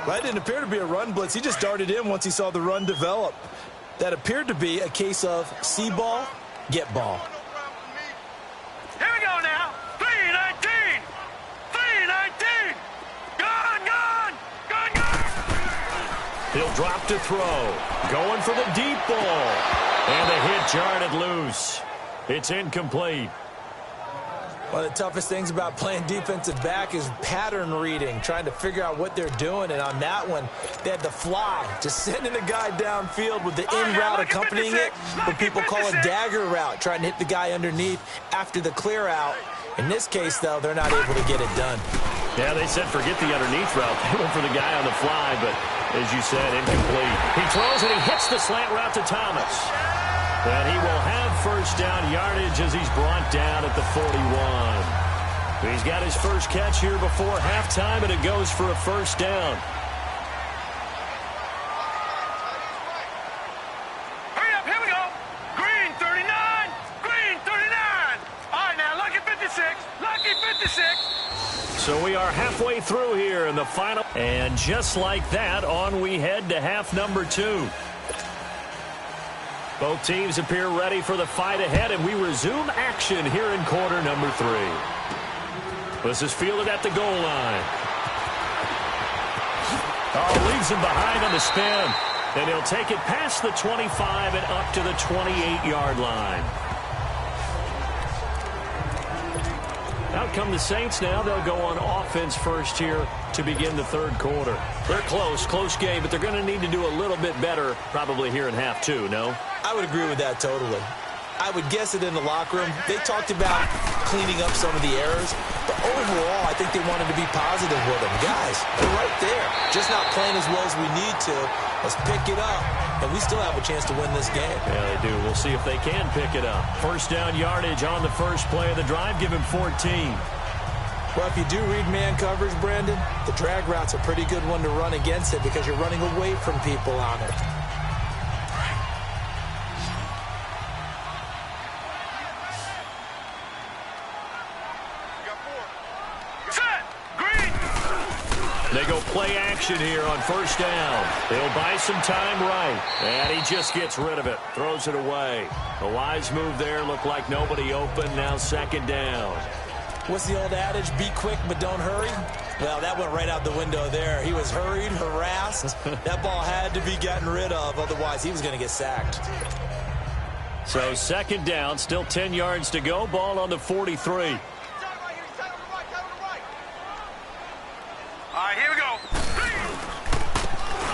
That didn't appear to be a run blitz. He just darted in once he saw the run develop. That appeared to be a case of see ball, get ball. Here we go now. 3-19. 3-19. Gone. He'll drop to throw. Going for the deep ball. And the hit jarred loose. It's incomplete. One of the toughest things about playing defensive back is pattern reading, trying to figure out what they're doing. And on that one, they had to fly, just sending a guy downfield with the in route accompanying it, what people call a dagger route, trying to hit the guy underneath after the clear out. In this case, though, they're not able to get it done. Yeah, they said forget the underneath route. They went for the guy on the fly, but As you said, incomplete. He throws and he hits the slant route to Thomas. And he will have first down yardage as he's brought down at the 41. He's got his first catch here before halftime, and it goes for a first down. Hurry up, here we go. Green 39, green 39. All right, now, lucky 56, lucky 56. So we are halfway through here in the final. And just like that, on we head to half number 2. Both teams appear ready for the fight ahead, and we resume action here in quarter number 3. This is fielded at the goal line. Oh, leaves him behind on the spin. And he'll take it past the 25 and up to the 28-yard line. Out come the Saints now. They'll go on offense first here to begin the third quarter. They're close game, but they're going to need to do a little bit better probably here in half 2, no? I would agree with that totally. I would guess it in the locker room. They talked about cleaning up some of the errors, but overall, I think they wanted to be positive with them. Guys, we're right there. Just not playing as well as we need to. Let's pick it up, and we still have a chance to win this game. Yeah, they do. We'll see if they can pick it up. First down yardage on the first play of the drive. Give him 14. Well, if you do read man coverage, Brandon, the drag route's a pretty good one to run against it because you're running away from people on it. They go play action here on first down. They'll buy some time right. And he just gets rid of it. Throws it away. A wise move there. Looked like nobody open. Now second down. What's the old adage? Be quick, but don't hurry. Well, that went right out the window there. He was hurried, harassed. That ball had to be gotten rid of. Otherwise, he was going to get sacked. So second down. Still 10 yards to go. Ball on the 43. All right, here we go.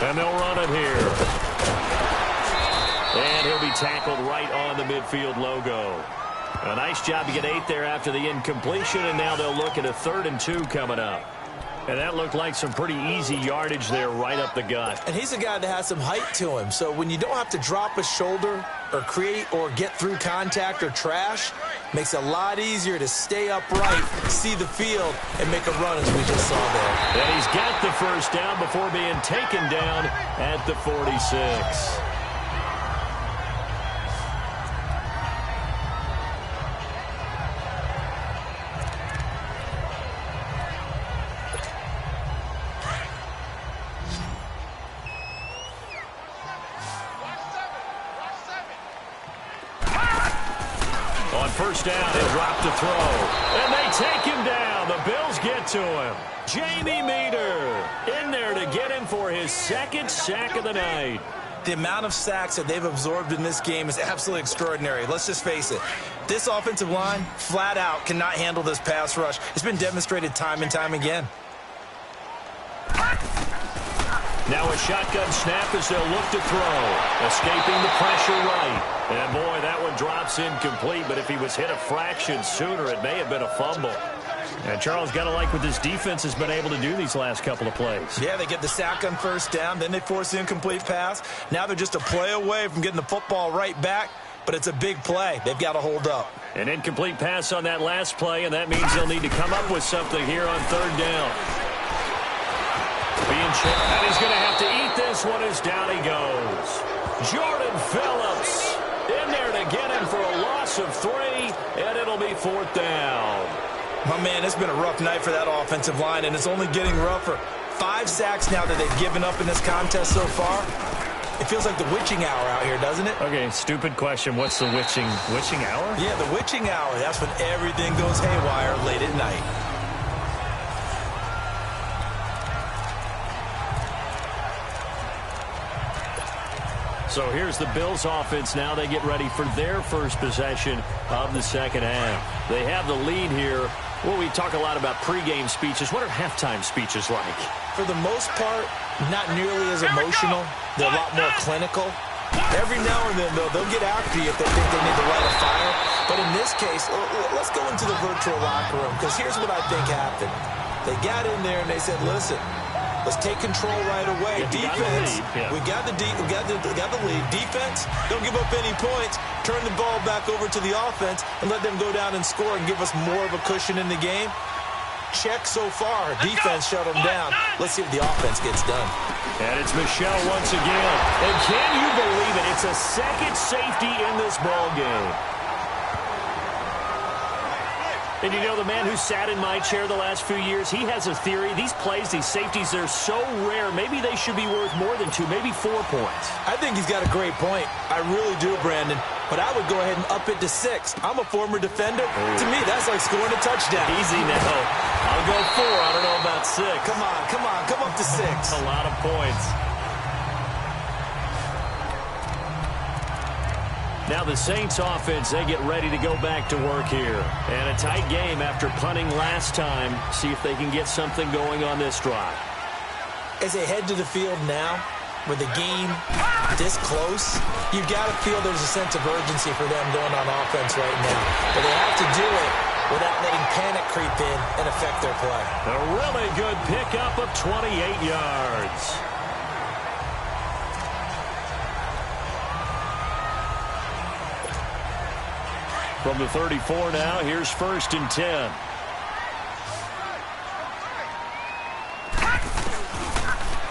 And they'll run it here. And he'll be tackled right on the midfield logo. A nice job to get 8 there after the incompletion, and now they'll look at a 3rd and 2 coming up. And that looked like some pretty easy yardage there right up the gut. And he's a guy that has some height to him, so when you don't have to drop a shoulder or create or get through contact or trash, makes it a lot easier to stay upright, see the field, and make a run as we just saw there. And he's got the first down before being taken down at the 46. First down, they drop to throw. And they take him down. The Bills get to him. Jamie Meter in there to get him for his 2nd sack of the night. The amount of sacks that they've absorbed in this game is absolutely extraordinary. Let's just face it. This offensive line, flat out, cannot handle this pass rush. It's been demonstrated time and time again. Now a shotgun snap as they'll look to throw. Escaping the pressure right. And, boy, that one drops incomplete. But if he was hit a fraction sooner, it may have been a fumble. And Charles, got to like what this defense has been able to do these last couple of plays. Yeah, they get the sack on first down. Then they force the incomplete pass. Now they're just a play away from getting the football right back. But it's a big play. They've got to hold up. An incomplete pass on that last play, and that means they'll need to come up with something here on 3rd down. Being checked, and he's going to have to eat this one as down he goes. Jordan Phillips in there to get him for a loss of 3, and it'll be 4th down. My man, it's been a rough night for that offensive line, and it's only getting rougher. 5 sacks now that they've given up in this contest so far. It feels like the witching hour out here, doesn't it? Okay, stupid question. What's the witching hour? Yeah, the witching hour. That's when everything goes haywire late at night. So here's the Bills offense now. They get ready for their first possession of the second half. They have the lead here. Well, we talk a lot about pregame speeches. What are halftime speeches like? For the most part, not nearly as emotional. They're a lot more clinical. Every now and then, though, they'll get after you if they think they need to light a fire. But in this case, let's go into the virtual locker room, because here's what I think happened. They got in there and they said, listen, Let's take control right away. Defense, we got the lead. Defense, don't give up any points. Turn the ball back over to the offense and let them go down and score and give us more of a cushion in the game. Check so far. Defense shut them down. Let's see if the offense gets done. And it's Michel once again. And can you believe it? It's a second safety in this ball game. And you know, the man who sat in my chair the last few years, he has a theory. These plays, these safeties, they're so rare. Maybe they should be worth more than 2, maybe 4 points. I think he's got a great point. I really do, Brandon. But I would go ahead and up it to 6. I'm a former defender. To me, that's like scoring a touchdown. Easy now. I'll go 4. I don't know about 6. Come on. Come up to 6. A lot of points. Now the Saints offense, they get ready to go back to work here. And a tight game after punting last time. See if they can get something going on this drive. As they head to the field now, with the game this close, you've got to feel there's a sense of urgency for them going on offense right now. But they have to do it without letting panic creep in and affect their play. A really good pickup of 28 yards. From the 34 now, here's 1st and 10.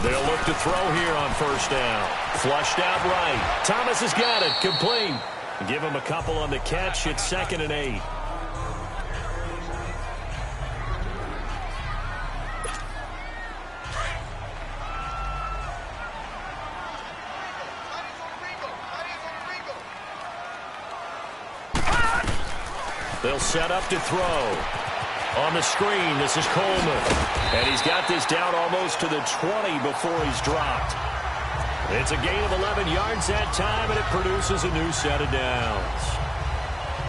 They'll look to throw here on 1st down. Flushed out right. Thomas has got it. Complete. Give him a couple on the catch. It's 2nd and 8. They'll set up to throw. On the screen, this is Coleman. And he's got this down almost to the 20 before he's dropped. It's a gain of 11 yards that time, and it produces a new set of downs.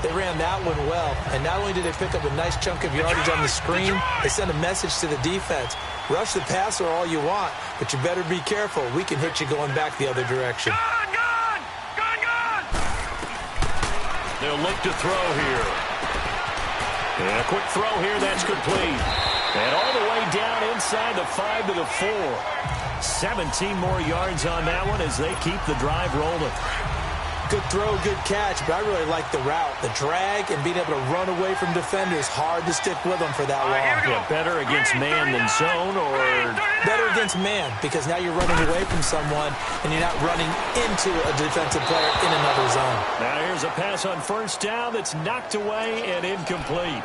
They ran that one well, and not only did they pick up a nice chunk of yardage on the screen, they sent a message to the defense. Rush the passer all you want, but you better be careful. We can hit you going back the other direction. Gun! They'll look to throw here. And a quick throw here, that's complete. And all the way down inside the 5 to the 4. 17 more yards on that one as they keep the drive rolling. Good throw, good catch, but I really like the route. The drag and being able to run away from defenders. Hard to stick with them for that long. Yeah, better against man than zone, or better against man, because now you're running away from someone and you're not running into a defensive player in another zone. Now here's a pass on 1st down that's knocked away and incomplete.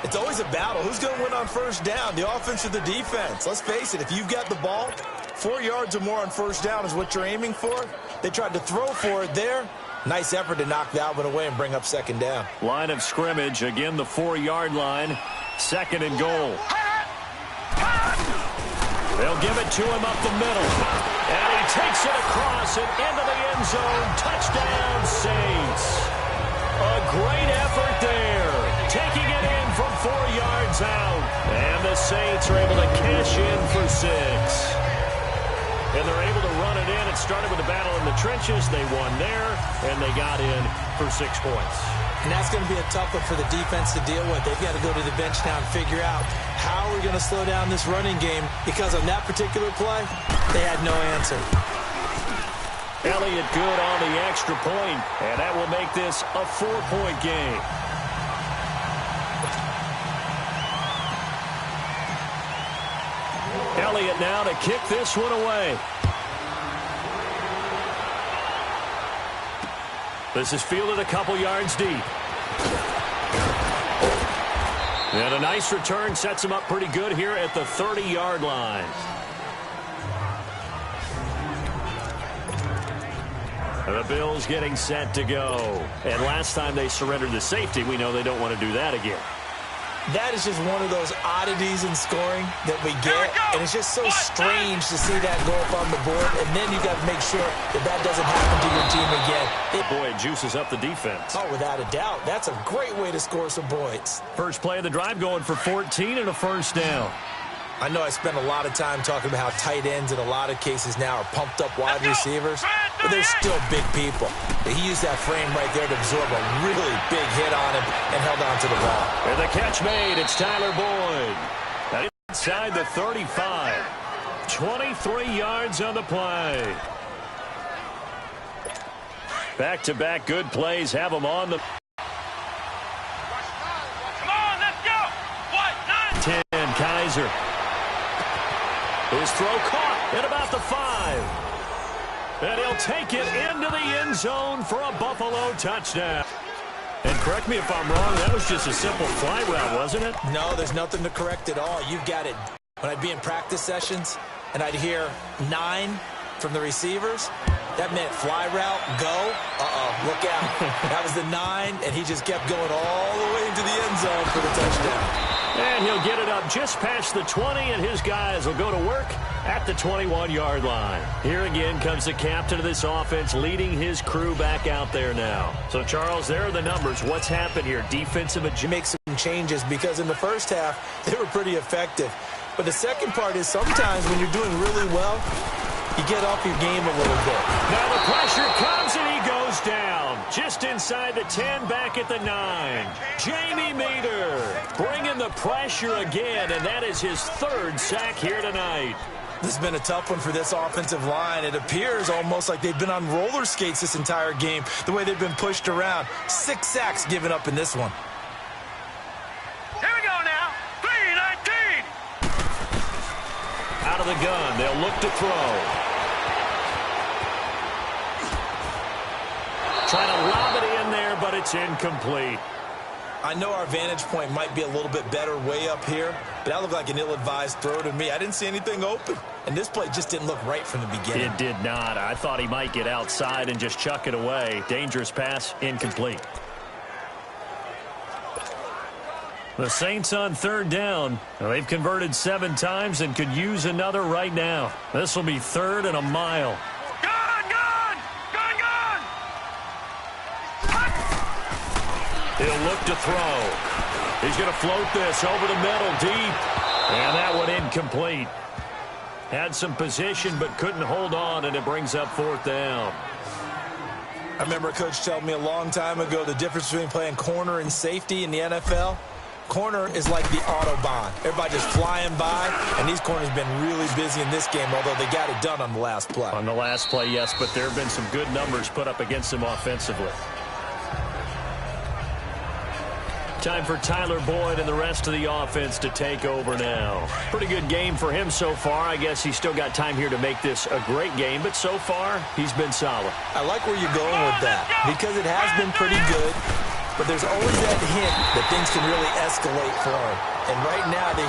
It's always a battle. Who's going to win on 1st down, the offense or the defense? Let's face it, if you've got the ball, 4 yards or more on 1st down is what you're aiming for. They tried to throw for it there. Nice effort to knock that one away and bring up 2nd down. Line of scrimmage, again the 4-yard line. 2nd and goal. They'll give it to him up the middle. And he takes it across and into the end zone. Touchdown, Saints. A great effort there. Taking it in from 4 yards out. And the Saints are able to cash in for 6. And they're able to run it in. It started with a battle in the trenches. They won there, and they got in for 6 points. And that's going to be a tough one for the defense to deal with. They've got to go to the bench now and figure out how we're going to slow down this running game, because on that particular play, they had no answer. Elliott good on the extra point, and that will make this a 4-point game. Elliott now to kick this one away. This is fielded a couple yards deep. And a nice return sets him up pretty good here at the 30-yard line. The Bills getting set to go. And last time they surrendered the safety, we know they don't want to do that again. That is just one of those oddities in scoring that we get, and it's just so strange to see that go up on the board, and then you got to make sure that that doesn't happen to your team again. Boy, it juices up the defense. Oh, without a doubt. That's a great way to score some points. First play of the drive going for 14 and a 1st down. I know I spent a lot of time talking about how tight ends in a lot of cases now are pumped up wide receivers, but they're still big people. He used that frame right there to absorb a really big hit on him and held on to the ball. And the catch made. It's Tyler Boyd. Inside the 35. 23 yards on the play. Back-to-back good plays have him on the... Come on, let's go. What? 10, Kaiser. His throw caught at about the 5. And he'll take it into the end zone for a Buffalo touchdown. And correct me if I'm wrong, that was just a simple fly route, wasn't it? No, there's nothing to correct at all. You've got it. When I'd be in practice sessions and I'd hear 9 from the receivers, that meant fly route, go. Look out. That was the 9, and he just kept going all the way into the end zone for the touchdown. And he'll get it up just past the 20, and his guys will go to work at the 21-yard line. Here again comes the captain of this offense leading his crew back out there now. So, Charles, there are the numbers. What's happened here? Defensive adjustment. Make some changes because in the first half, they were pretty effective. But the second part is sometimes when you're doing really well, you get off your game a little bit. Now the pressure comes and he goes down. Just inside the 10, back at the 9. Jamie Meter bringing the pressure again, and that is his 3rd sack here tonight. This has been a tough one for this offensive line. It appears almost like they've been on roller skates this entire game, the way they've been pushed around. 6 sacks given up in this one. Here we go now. 3-19. Out of the gun, they'll look to throw. Trying to lob it in there, but it's incomplete. I know our vantage point might be a little bit better way up here, but that looked like an ill-advised throw to me. I didn't see anything open, and this play just didn't look right from the beginning. It did not. I thought he might get outside and just chuck it away. Dangerous pass, incomplete. The Saints on 3rd down. They've converted 7 times and could use another right now. This will be 3rd and a mile. He'll look to throw. He's going to float this over the middle deep. And that one incomplete. Had some position but couldn't hold on, and it brings up 4th down. I remember a coach telling me a long time ago the difference between playing corner and safety in the NFL. Corner is like the Autobahn. Everybody just flying by, and these corners have been really busy in this game, although they got it done on the last play. On the last play, yes, but there have been some good numbers put up against them offensively. Time for Tyler Boyd and the rest of the offense to take over now. Pretty good game for him so far. I guess he's still got time here to make this a great game, but so far, he's been solid. I like where you're going with that because it has been pretty good, but there's always that hint that things can really escalate for him. And right now, they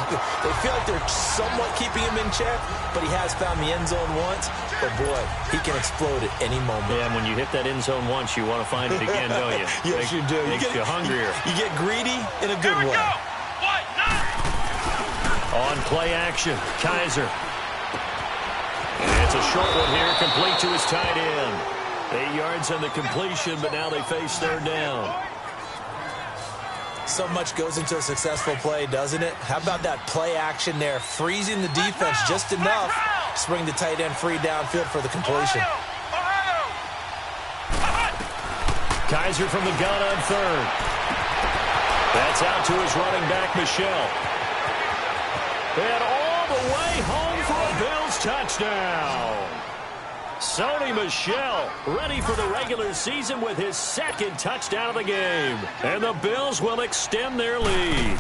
feel like they're somewhat keeping him in check, but he has found the end zone once. But, boy, he can explode at any moment. Yeah, and when you hit that end zone once, you want to find it again, don't you? Yes, you do. Makes you hungrier. You get greedy in a good way. On play action, Kaiser. And it's a short one here, complete to his tight end. 8 yards on the completion, but now they face 3rd down. So much goes into a successful play, doesn't it? How about that play action there, freezing the defense just enough to bring the tight end free downfield for the completion. Kaiser from the gun on 3rd. That's out to his running back, Michelle. And all the way home for a Bills touchdown. Sony Michel ready for the regular season with his 2nd touchdown of the game. And the Bills will extend their lead.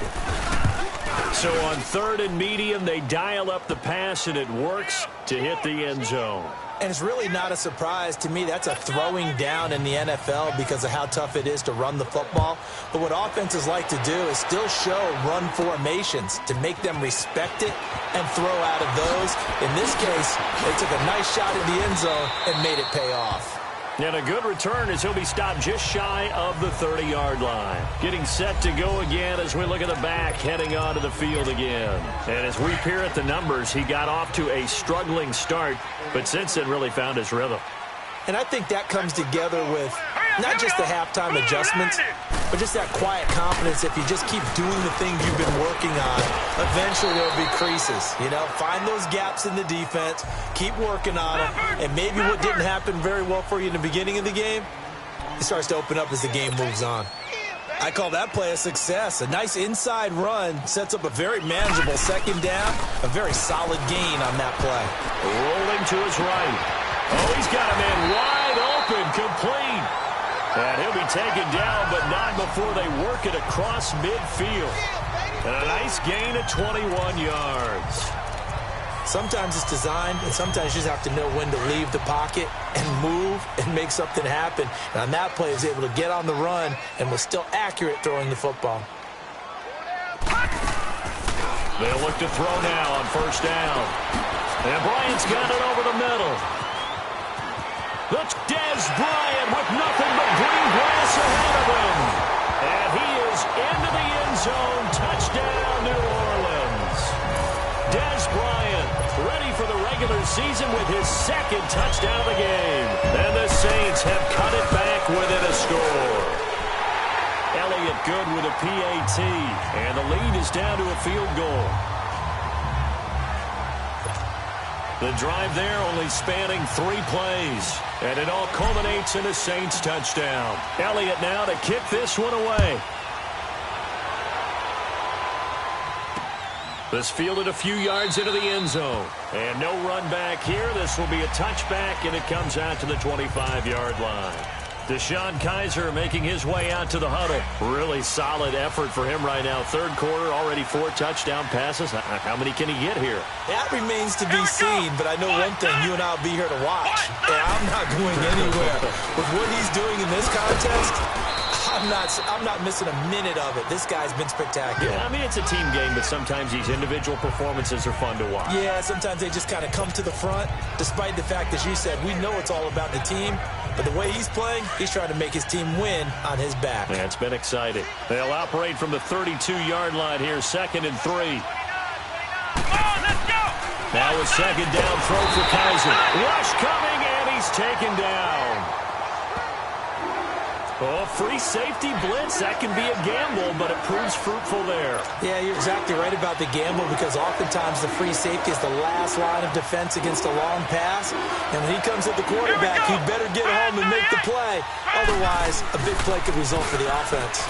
So on 3rd and medium, they dial up the pass, and it works to hit the end zone. And it's really not a surprise to me. That's a throwing down in the NFL because of how tough it is to run the football. But what offenses like to do is still show run formations to make them respect it and throw out of those. In this case, they took a nice shot at the end zone and made it pay off. And a good return as he'll be stopped just shy of the 30-yard line. Getting set to go again as we look at the back, heading onto the field again. And as we peer at the numbers, he got off to a struggling start, but since then really found his rhythm. And I think that comes together with not just the halftime adjustments, but just that quiet confidence. If you just keep doing the things you've been working on, eventually there'll be creases. You know, find those gaps in the defense, keep working on them, and maybe what didn't happen very well for you in the beginning of the game, it starts to open up as the game moves on. I call that play a success. A nice inside run sets up a very manageable second down. A very solid gain on that play. Rolling to his right. Oh, he's got a man wide open, complete. And he'll be taken down, but not before they work it across midfield. And a nice gain of 21 yards. Sometimes it's designed, and sometimes you just have to know when to leave the pocket and move and make something happen. And on that play, he was able to get on the run and was still accurate throwing the football. They'll look to throw now on first down. And Bryant's got it over the middle. That's Dez Bryant with nothing but green grass ahead of him. And he is into the end zone. Touchdown, New Orleans. Dez Bryant ready for the regular season with his second touchdown of the game. And the Saints have cut it back within a score. Elliott good with a PAT. And the lead is down to a field goal. The drive there only spanning 3 plays. And it all culminates in a Saints touchdown. Elliott now to kick this one away. This fielded a few yards into the end zone. And no run back here. This will be a touchback, and it comes out to the 25-yard line. Deshaun Kaiser making his way out to the huddle. Really solid effort for him right now. Third quarter, already 4 touchdown passes. How many can he get here? That remains to be seen, but I know one thing. You and I will be here to watch. And I'm not going anywhere. With what he's doing in this contest, I'm not missing a minute of it. This guy's been spectacular. Yeah, I mean, it's a team game, but sometimes these individual performances are fun to watch. Yeah, sometimes they just kind of come to the front, despite the fact, as you said, we know it's all about the team. But the way he's playing, he's trying to make his team win on his back. Yeah, it's been exciting. They'll operate from the 32-yard line here, 2nd and 3. Now a second down throw for Kaiser. Rush coming, and he's taken down. Oh, free safety blitz. That can be a gamble, but it proves fruitful there. Yeah, you're exactly right about the gamble, because oftentimes the free safety is the last line of defense against a long pass. And when he comes at the quarterback, he better get home and make the play. Otherwise, a big play could result for the offense.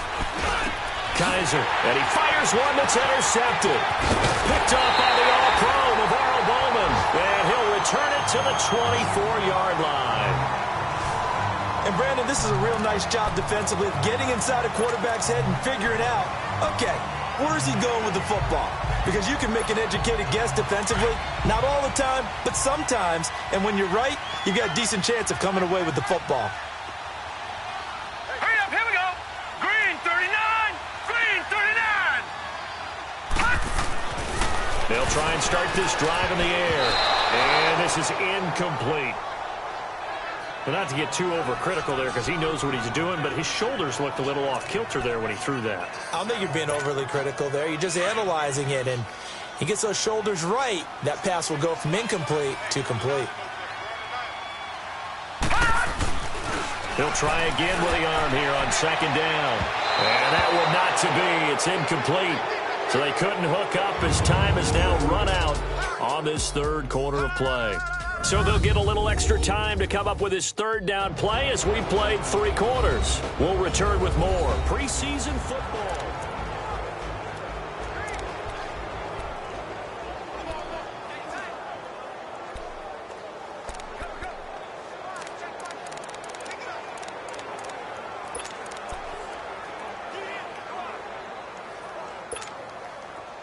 Kaiser, and he fires one that's intercepted. Picked up by the all-pro, Navarro Bowman. And he'll return it to the 24-yard line. And, Brandon, this is a real nice job defensively of getting inside a quarterback's head and figuring out, okay, where's he going with the football? Because you can make an educated guess defensively, not all the time, but sometimes. And when you're right, you've got a decent chance of coming away with the football. Hurry up, here we go. Green 39, green 39. They'll try and start this drive in the air. And this is incomplete. But not to get too overcritical there, because he knows what he's doing, but his shoulders looked a little off kilter there when he threw that. I don't think you're being overly critical there. You're just analyzing it, and he gets those shoulders right. That pass will go from incomplete to complete. He'll try again with the arm here on second down. And that would not to be. It's incomplete. So they couldn't hook up as time is now run out on this third quarter of play. So they'll get a little extra time to come up with his third down play as we played 3 quarters. We'll return with more preseason football.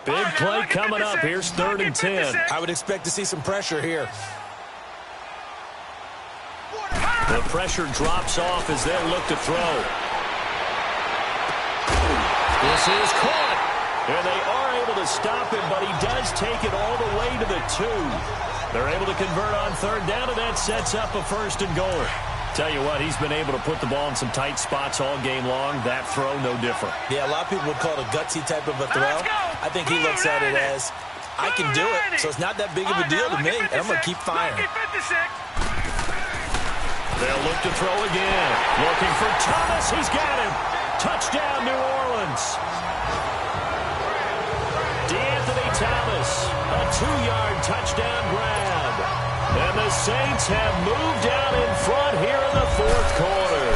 Big play coming up. Here's 3rd and 10. I would expect to see some pressure here. The pressure drops off as they look to throw. This is caught. And they are able to stop him, but he does take it all the way to the 2. They're able to convert on 3rd down, and that sets up a 1st and goal. Tell you what, he's been able to put the ball in some tight spots all game long. That throw, no different. Yeah, a lot of people would call it a gutsy type of a throw. I think he looks at it as, I can do it, so it's not that big of a deal to me, and I'm going to keep firing. They'll look to throw again. Looking for Thomas. He's got him. Touchdown, New Orleans. DeAnthony Thomas, a 2-yard touchdown grab. And the Saints have moved out in front here in the 4th quarter.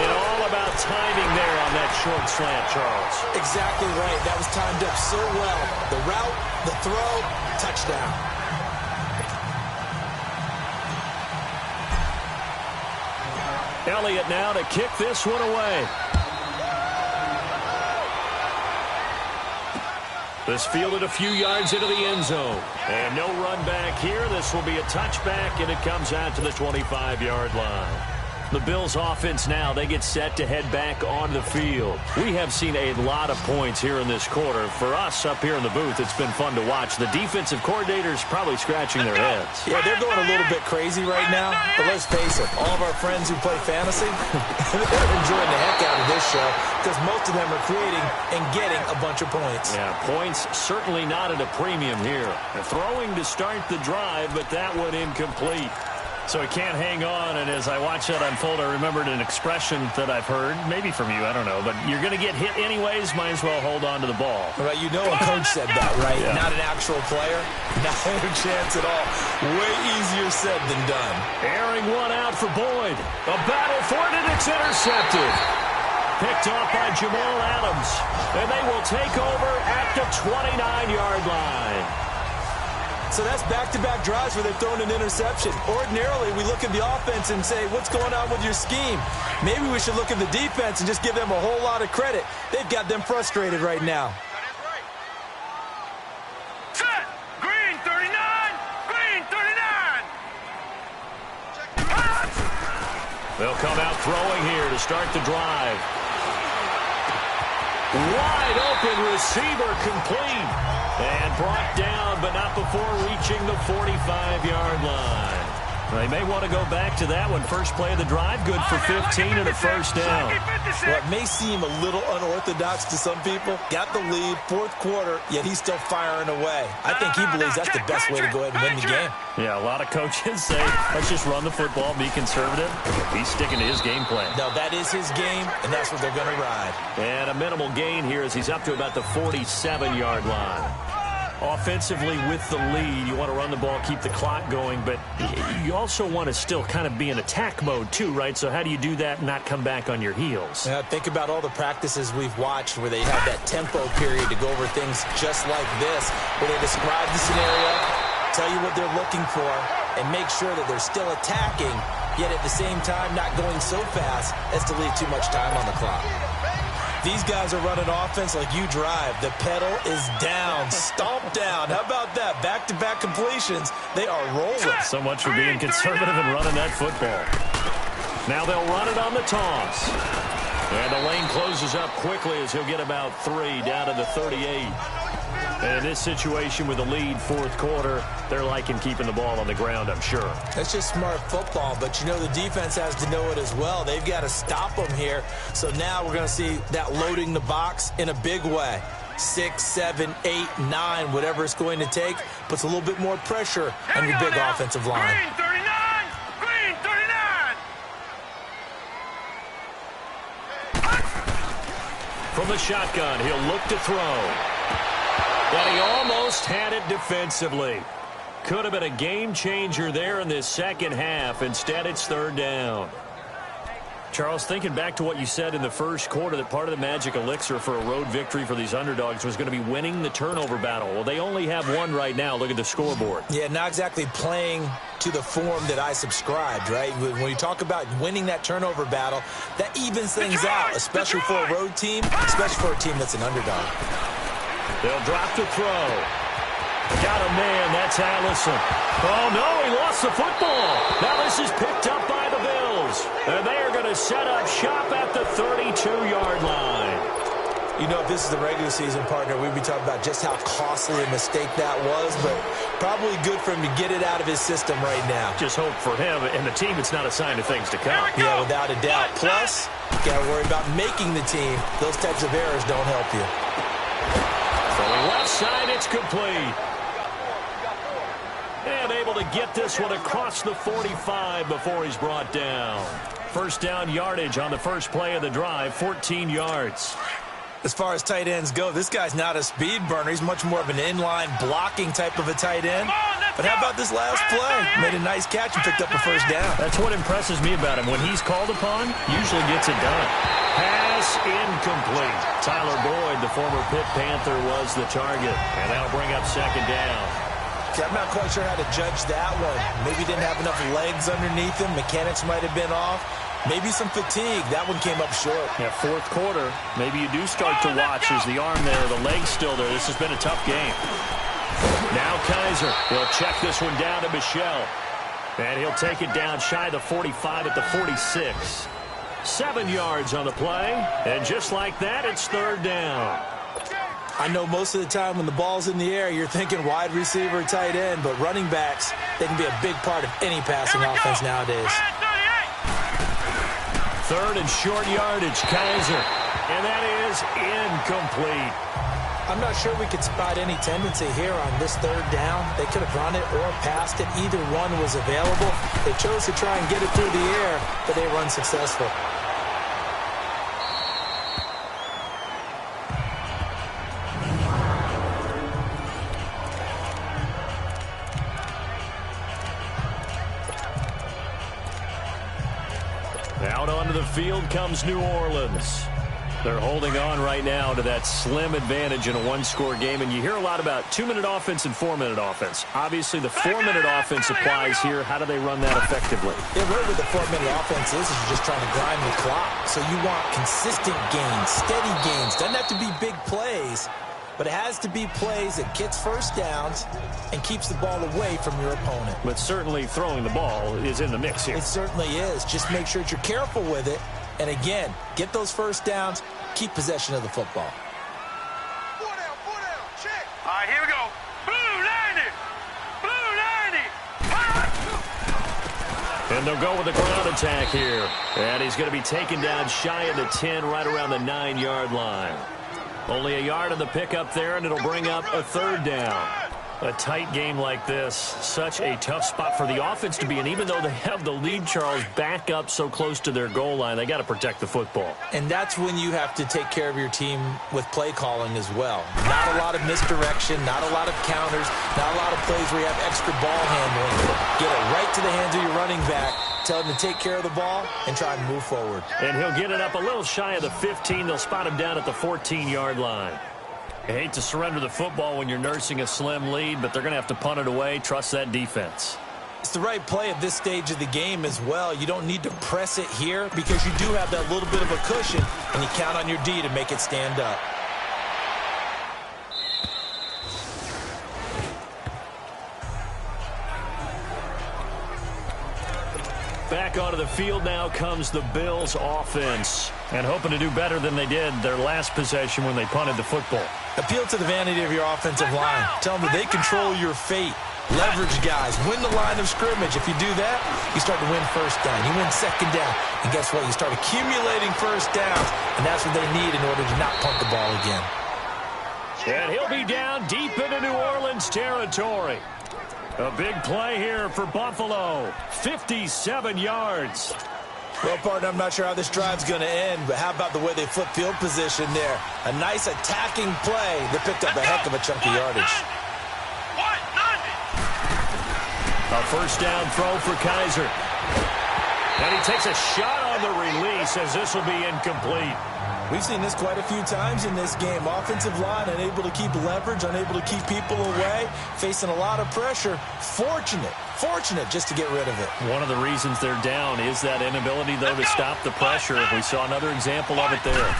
And all about timing there on that short slant, Charles. Exactly right. That was timed up so well. The route, the throw, touchdown. Elliott now to kick this one away. This fielded a few yards into the end zone. And no run back here. This will be a touchback, and it comes out to the 25-yard line. The Bills offense now, they get set to head back onto the field. We have seen a lot of points here in this quarter. For us up here in the booth, it's been fun to watch. The defensive coordinators probably scratching their heads. Yeah, they're going a little bit crazy right now. But let's face it, all of our friends who play fantasy, they're enjoying the heck out of this show because most of them are creating and getting a bunch of points. Yeah, points certainly not at a premium here. They're throwing to start the drive, but that one incomplete. So he can't hang on, and as I watch that unfold, I remembered an expression that I've heard, maybe from you, I don't know, but you're going to get hit anyways, might as well hold on to the ball. Right, you know a coach said that, right? Yeah. Not an actual player. Not a chance at all. Way easier said than done. Airing one out for Boyd. A battle for it, and it's intercepted. Picked off by Jamal Adams, and they will take over at the 29-yard line. So that's back-to-back drives where they've thrown an interception. Ordinarily, we look at the offense and say, what's going on with your scheme? Maybe we should look at the defense and just give them a whole lot of credit. They've got them frustrated right now. Set! Green 39! Green 39! They'll come out throwing here to start the drive. Wide open receiver complete. And brought down, but not before reaching the 45-yard line. They may want to go back to that one. First play of the drive, good for 15 and a first down. Well, it may seem a little unorthodox to some people. Got the lead, fourth quarter, yet he's still firing away. I think he believes that's the best way to go ahead and win the game. Yeah, a lot of coaches say, let's just run the football, be conservative. He's sticking to his game plan. No, that is his game, and that's what they're going to ride. And a minimal gain here as he's up to about the 47-yard line. Offensively with the lead, you want to run the ball, keep the clock going, but you also want to still kind of be in attack mode too, right? So how do you do that and not come back on your heels? Yeah, think about all the practices we've watched where they have that tempo period to go over things just like this, where they describe the scenario, tell you what they're looking for, and make sure that they're still attacking, yet at the same time not going so fast as to leave too much time on the clock. These guys are running offense like you drive. The pedal is down, stomped down. How about that? Back-to-back completions. They are rolling. So much for being conservative and running that football. Now they'll run it on the toss. And the lane closes up quickly as he'll get about 3 down to the 38. And in this situation with the lead fourth quarter, they're liking keeping the ball on the ground, I'm sure. That's just smart football, but you know the defense has to know it as well. They've got to stop them here. So now we're going to see that loading the box in a big way. 6, 7, 8, 9, whatever it's going to take, puts a little bit more pressure on your big offensive line. Green 39! Green 39! From the shotgun, he'll look to throw. But he almost had it defensively. Could have been a game changer there in this second half. Instead, it's third down. Charles, thinking back to what you said in the first quarter, that part of the magic elixir for a road victory for these underdogs was going to be winning the turnover battle. Well, they only have one right now. Look at the scoreboard. Yeah, not exactly playing to the form that I subscribed, right? When you talk about winning that turnover battle, that evens things out, especially for a road team, especially for a team that's an underdog. They'll drop to throw. Got a man. That's Allison. Oh, no, he lost the football. Now this is picked up by the Bills. And they are going to set up shop at the 32-yard line. You know, if this is the regular season, partner, we'd be talking about just how costly a mistake that was, but probably good for him to get it out of his system right now. Just hope for him and the team it's not a sign of things to come. Yeah, without a doubt. Plus, you got to worry about making the team. Those types of errors don't help you. From the left side, it's complete. And able to get this one across the 45 before he's brought down. First down yardage on the first play of the drive, 14 yards. As far as tight ends go, this guy's not a speed burner. He's much more of an inline blocking type of a tight end. But how about this last play? Made a nice catch and picked up a first down. That's what impresses me about him. When he's called upon, usually gets it done. Pass Pass incomplete. Tyler Boyd, the former Pitt Panther, was the target. And that'll bring up second down. I'm not quite sure how to judge that one. Maybe didn't have enough legs underneath him. Mechanics might have been off. Maybe some fatigue. That one came up short. Yeah, fourth quarter, maybe you do start to watch as the arm there, the leg's still there. This has been a tough game. Now Kaiser will check this one down to Michel. And he'll take it down shy of the 45 at the 46. 7 yards on the play. And just like that, it's third down. I know most of the time when the ball's in the air, you're thinking wide receiver, tight end, but running backs, they can be a big part of any passing offense nowadays. Third and short yardage, Kaiser. And that is incomplete. I'm not sure we could spot any tendency here on this third down. They could have run it or passed it. Either one was available. They chose to try and get it through the air, but they were unsuccessful. Out onto the field comes New Orleans. They're holding on right now to that slim advantage in a one-score game, and you hear a lot about 2-minute offense and 4-minute offense. Obviously, the 4-minute offense applies here. How do they run that effectively? Yeah, really what the 4-minute offense is you're just trying to grind the clock. So you want consistent gains, steady gains. Doesn't have to be big plays, but it has to be plays that gets first downs and keeps the ball away from your opponent. But certainly throwing the ball is in the mix here. It certainly is. Just make sure that you're careful with it. And again, get those first downs, keep possession of the football. 4 down, check. All right, here we go. Blue 90. And they'll go with the ground attack here. And he's going to be taken down shy of the 10, right around the 9-yard line. Only a yard on the pickup there, and it'll bring up a third down. A tight game like this, such a tough spot for the offense to be in. Even though they have the lead, Charles, back up so close to their goal line, they got to protect the football. And that's when you have to take care of your team with play calling as well. Not a lot of misdirection, not a lot of counters, not a lot of plays where you have extra ball handling. Get it right to the hands of your running back. Tell him to take care of the ball and try and move forward. And he'll get it up a little shy of the 15. They'll spot him down at the 14-yard line. I hate to surrender the football when you're nursing a slim lead, but they're going to have to punt it away. Trust that defense. It's the right play at this stage of the game as well. You don't need to press it here because you do have that little bit of a cushion, and you count on your D to make it stand up. Back onto the field now comes the Bills offense. And hoping to do better than they did their last possession when they punted the football. Appeal to the vanity of your offensive line. Tell them that they control your fate. Leverage guys. Win the line of scrimmage. If you do that, you start to win first down. You win second down. And guess what? You start accumulating first downs. And that's what they need in order to not punt the ball again. And he'll be down deep into New Orleans territory. A big play here for Buffalo. 57 yards. Well, partner, I'm not sure how this drive's going to end, but how about the way they flip field position there? A nice attacking play that picked up a heck of a chunk of yardage. A first down throw for Kaiser. And he takes a shot on the release as this will be incomplete. We've seen this quite a few times in this game. Offensive line unable to keep leverage, unable to keep people away, facing a lot of pressure. Fortunate just to get rid of it. One of the reasons they're down is that inability, though, to stop the pressure. We saw another example of it there.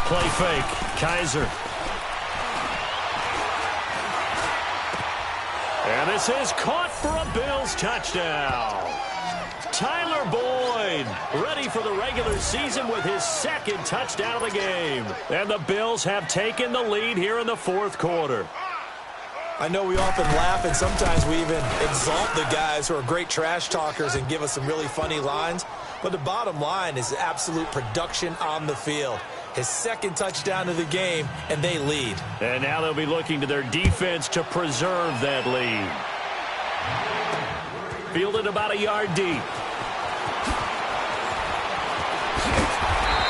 Play fake. Kaiser. And this is caught for a Bills touchdown. Tyler Boyd ready for the regular season with his second touchdown of the game. And the Bills have taken the lead here in the fourth quarter. I know we often laugh and sometimes we even exalt the guys who are great trash talkers and give us some really funny lines. But the bottom line is absolute production on the field. His second touchdown of the game, and they lead. And now they'll be looking to their defense to preserve that lead. Fielded about a yard deep.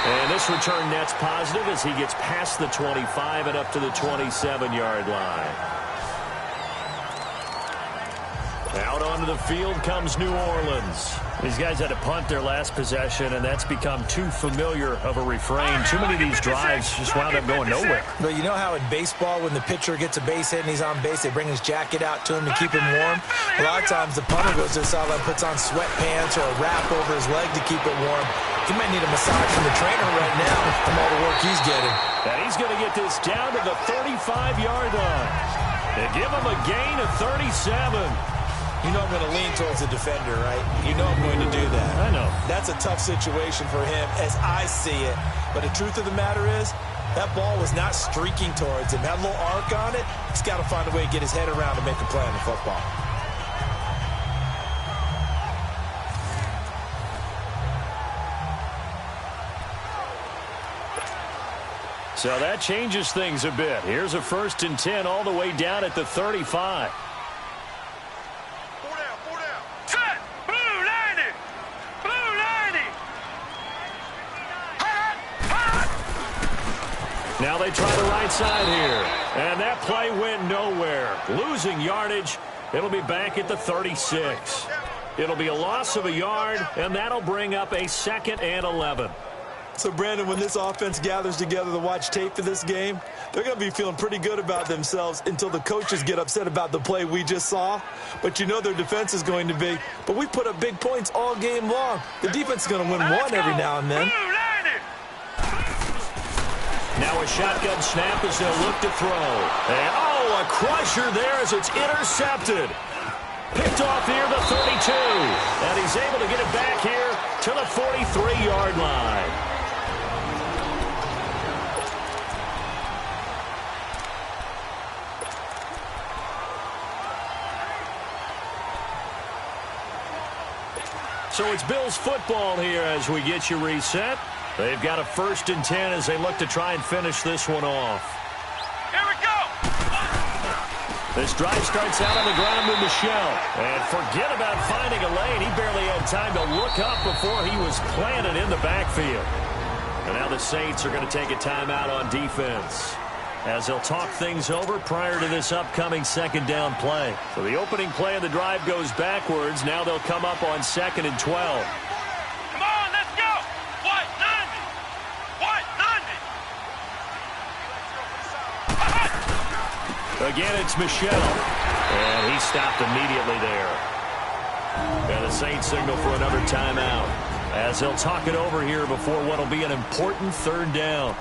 And this return net's positive as he gets past the 25 and up to the 27-yard line. Out onto the field comes New Orleans. These guys had to punt their last possession, and that's become too familiar of a refrain. Too many of these drives just wound up going nowhere. But you know how in baseball, when the pitcher gets a base hit and he's on base, they bring his jacket out to him to keep him warm? A lot of times the punter goes to the sideline, puts on sweatpants or a wrap over his leg to keep it warm. He might need a massage from the trainer right now from all the work he's getting. And he's going to get this down to the 35-yard line. They give him a gain of 37. You know I'm going to lean towards the defender, right? You know I'm going to do that. I know. That's a tough situation for him as I see it. But the truth of the matter is, that ball was not streaking towards him. Had a little arc on it. He's got to find a way to get his head around to make a play on the football. So that changes things a bit. Here's a 1st and 10 all the way down at the 35. Now they try the right side here. And that play went nowhere. Losing yardage. It'll be back at the 36. It'll be a loss of a yard, and that'll bring up a 2nd and 11. So, Brandon, when this offense gathers together to watch tape for this game, they're going to be feeling pretty good about themselves until the coaches get upset about the play we just saw. But you know their defense is going to be. But we put up big points all game long. The defense is going to win one every now and then. Now a shotgun snap as they'll look to throw. And, oh, a crusher there as it's intercepted. Picked off here the 32. And he's able to get it back here to the 43-yard line. So it's Bills football here as we get you reset. They've got a 1st and 10 as they look to try and finish this one off. Here we go. This drive starts out on the ground with Michel. And forget about finding a lane. He barely had time to look up before he was planted in the backfield. And now the Saints are going to take a timeout on defense as they'll talk things over prior to this upcoming 2nd down play. So the opening play of the drive goes backwards. Now they'll come up on 2nd and 12. Come on, let's go. What? 90. Again, it's Michel. And he stopped immediately there. And the Saints signal for another timeout as they'll talk it over here before what will be an important 3rd down.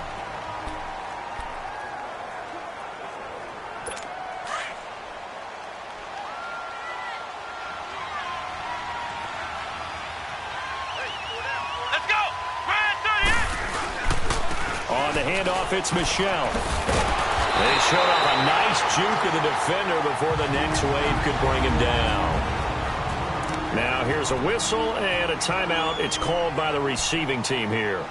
Let's go. On the handoff, it's Michel. They showed off a nice juke of the defender before the next wave could bring him down. Now here's a whistle and a timeout. It's called by the receiving team here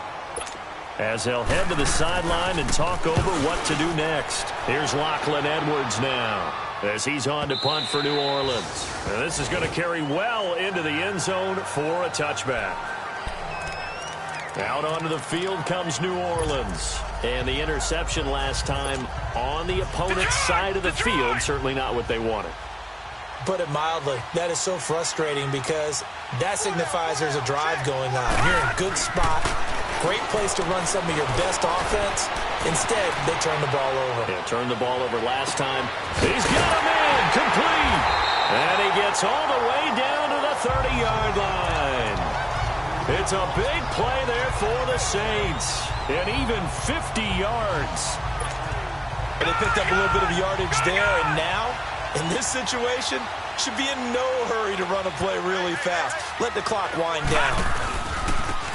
as they'll head to the sideline and talk over what to do next. Here's Lachlan Edwards now as he's on to punt for New Orleans. And this is going to carry well into the end zone for a touchback. Out onto the field comes New Orleans. And the interception last time on the opponent's side of the field, certainly not what they wanted. Put it mildly, that is so frustrating because that signifies there's a drive going on. You're in a good spot, great place to run some of your best offense. Instead, they turn the ball over. Yeah, turned the ball over last time. He's got him in, complete. And he gets all the way down to the 30-yard line. It's a big play there for the Saints. And even 50 yards. They picked up a little bit of yardage there, and now, in this situation, should be in no hurry to run a play really fast. Let the clock wind down.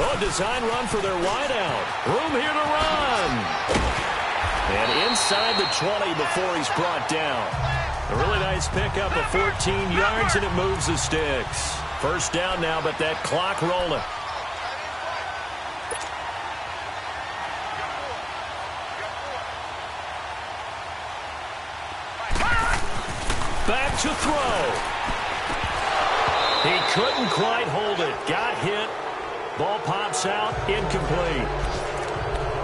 Oh, design run for their wideout. Room here to run. And inside the 20 before he's brought down. A really nice pickup of 14 yards, and it moves the sticks. 1st down now, but that clock rolling. Back to throw. He couldn't quite hold it. Got hit. Ball pops out. Incomplete.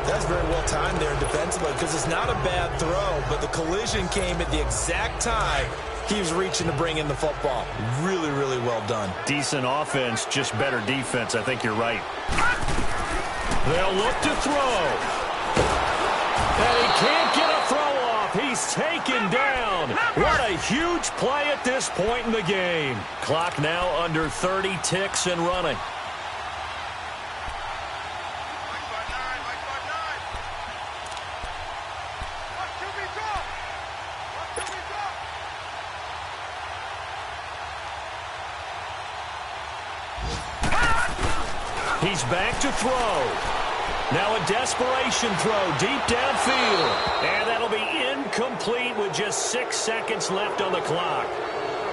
That's very well timed there defensively because it's not a bad throw, but the collision came at the exact time he was reaching to bring in the football. Really, really well done. Decent offense, just better defense. I think you're right. They'll look to throw. And he can't get a throw off. He's taken down. What a huge play at this point in the game. Clock now under 30 ticks and running. He's back to throw. Now a desperation throw deep downfield. And that'll be incomplete with just 6 seconds left on the clock.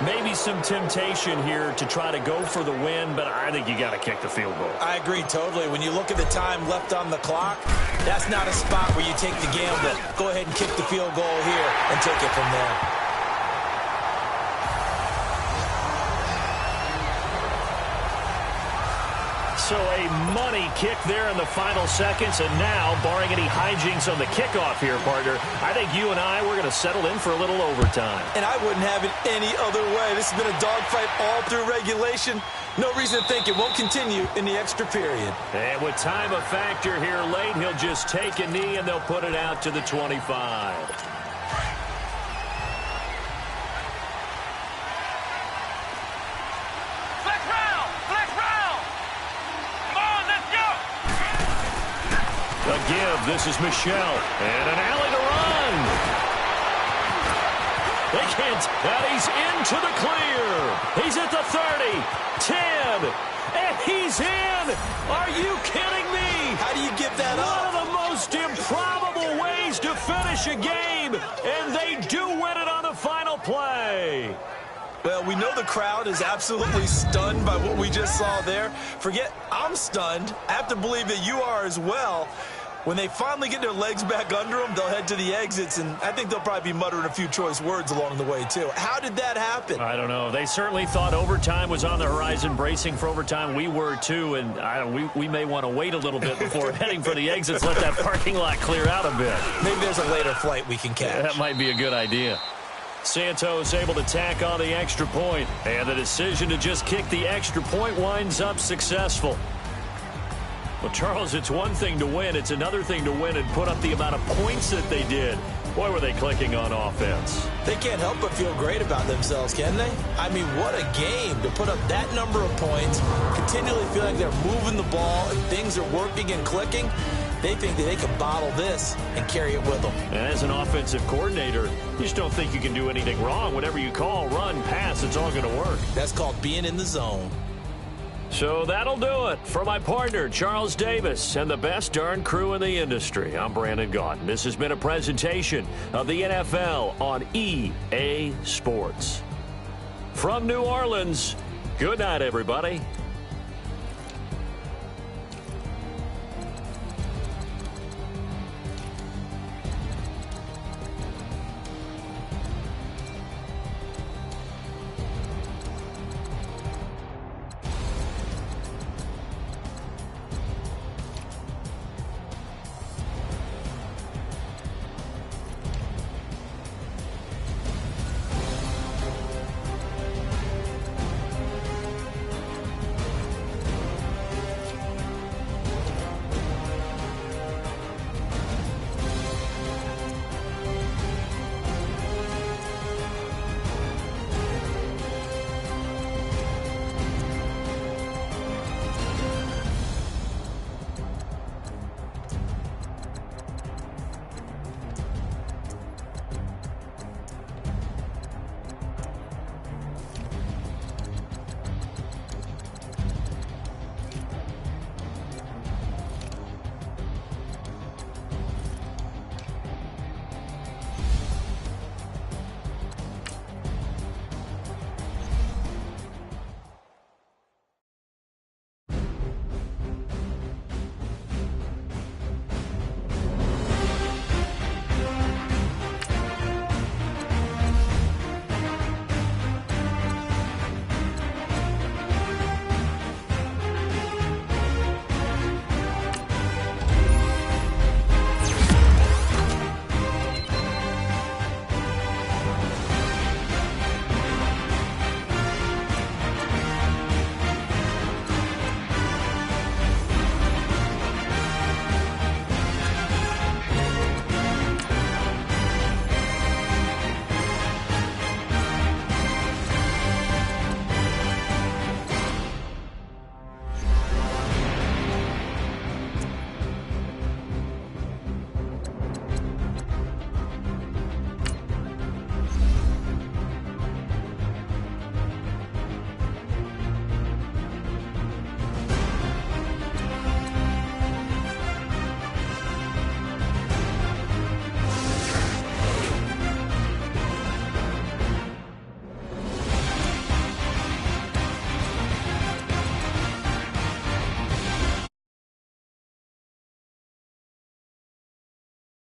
Maybe some temptation here to try to go for the win, but I think you got to kick the field goal. I agree totally. When you look at the time left on the clock, that's not a spot where you take the gamble. Go ahead and kick the field goal here and take it from there. So a money kick there in the final seconds, and now, barring any hijinks on the kickoff here, partner, I think you and I, we're going to settle in for a little overtime. And I wouldn't have it any other way. This has been a dogfight all through regulation. No reason to think it won't continue in the extra period. And with time a factor here late, he'll just take a knee, and they'll put it out to the 25. A give. This is Michelle. And an alley to run. They can't. And he's into the clear. He's at the 30, 10, and he's in. Are you kidding me? How do you give that up? One of the most improbable ways to finish a game, and they do win it on the final play. Well, we know the crowd is absolutely stunned by what we just saw there. Forget I'm stunned. I have to believe that you are as well. When they finally get their legs back under them, they'll head to the exits, and I think they'll probably be muttering a few choice words along the way, too. How did that happen? I don't know. They certainly thought overtime was on the horizon, bracing for overtime. We were, too, and we may want to wait a little bit before heading for the exits, let that parking lot clear out a bit. Maybe there's a later flight we can catch. That might be a good idea. Santos able to tack on the extra point, and the decision to just kick the extra point winds up successful. Well, Charles, it's one thing to win. It's another thing to win and put up the amount of points that they did. Boy, were they clicking on offense. They can't help but feel great about themselves, can they? I mean, what a game to put up that number of points, continually feel like they're moving the ball and things are working and clicking. They think that they can bottle this and carry it with them. And as an offensive coordinator, you just don't think you can do anything wrong. Whatever you call, run, pass, it's all going to work. That's called being in the zone. So that'll do it for my partner, Charles Davis, and the best darn crew in the industry. I'm Brandon Gaudin. This has been a presentation of the NFL on EA Sports. From New Orleans, good night, everybody.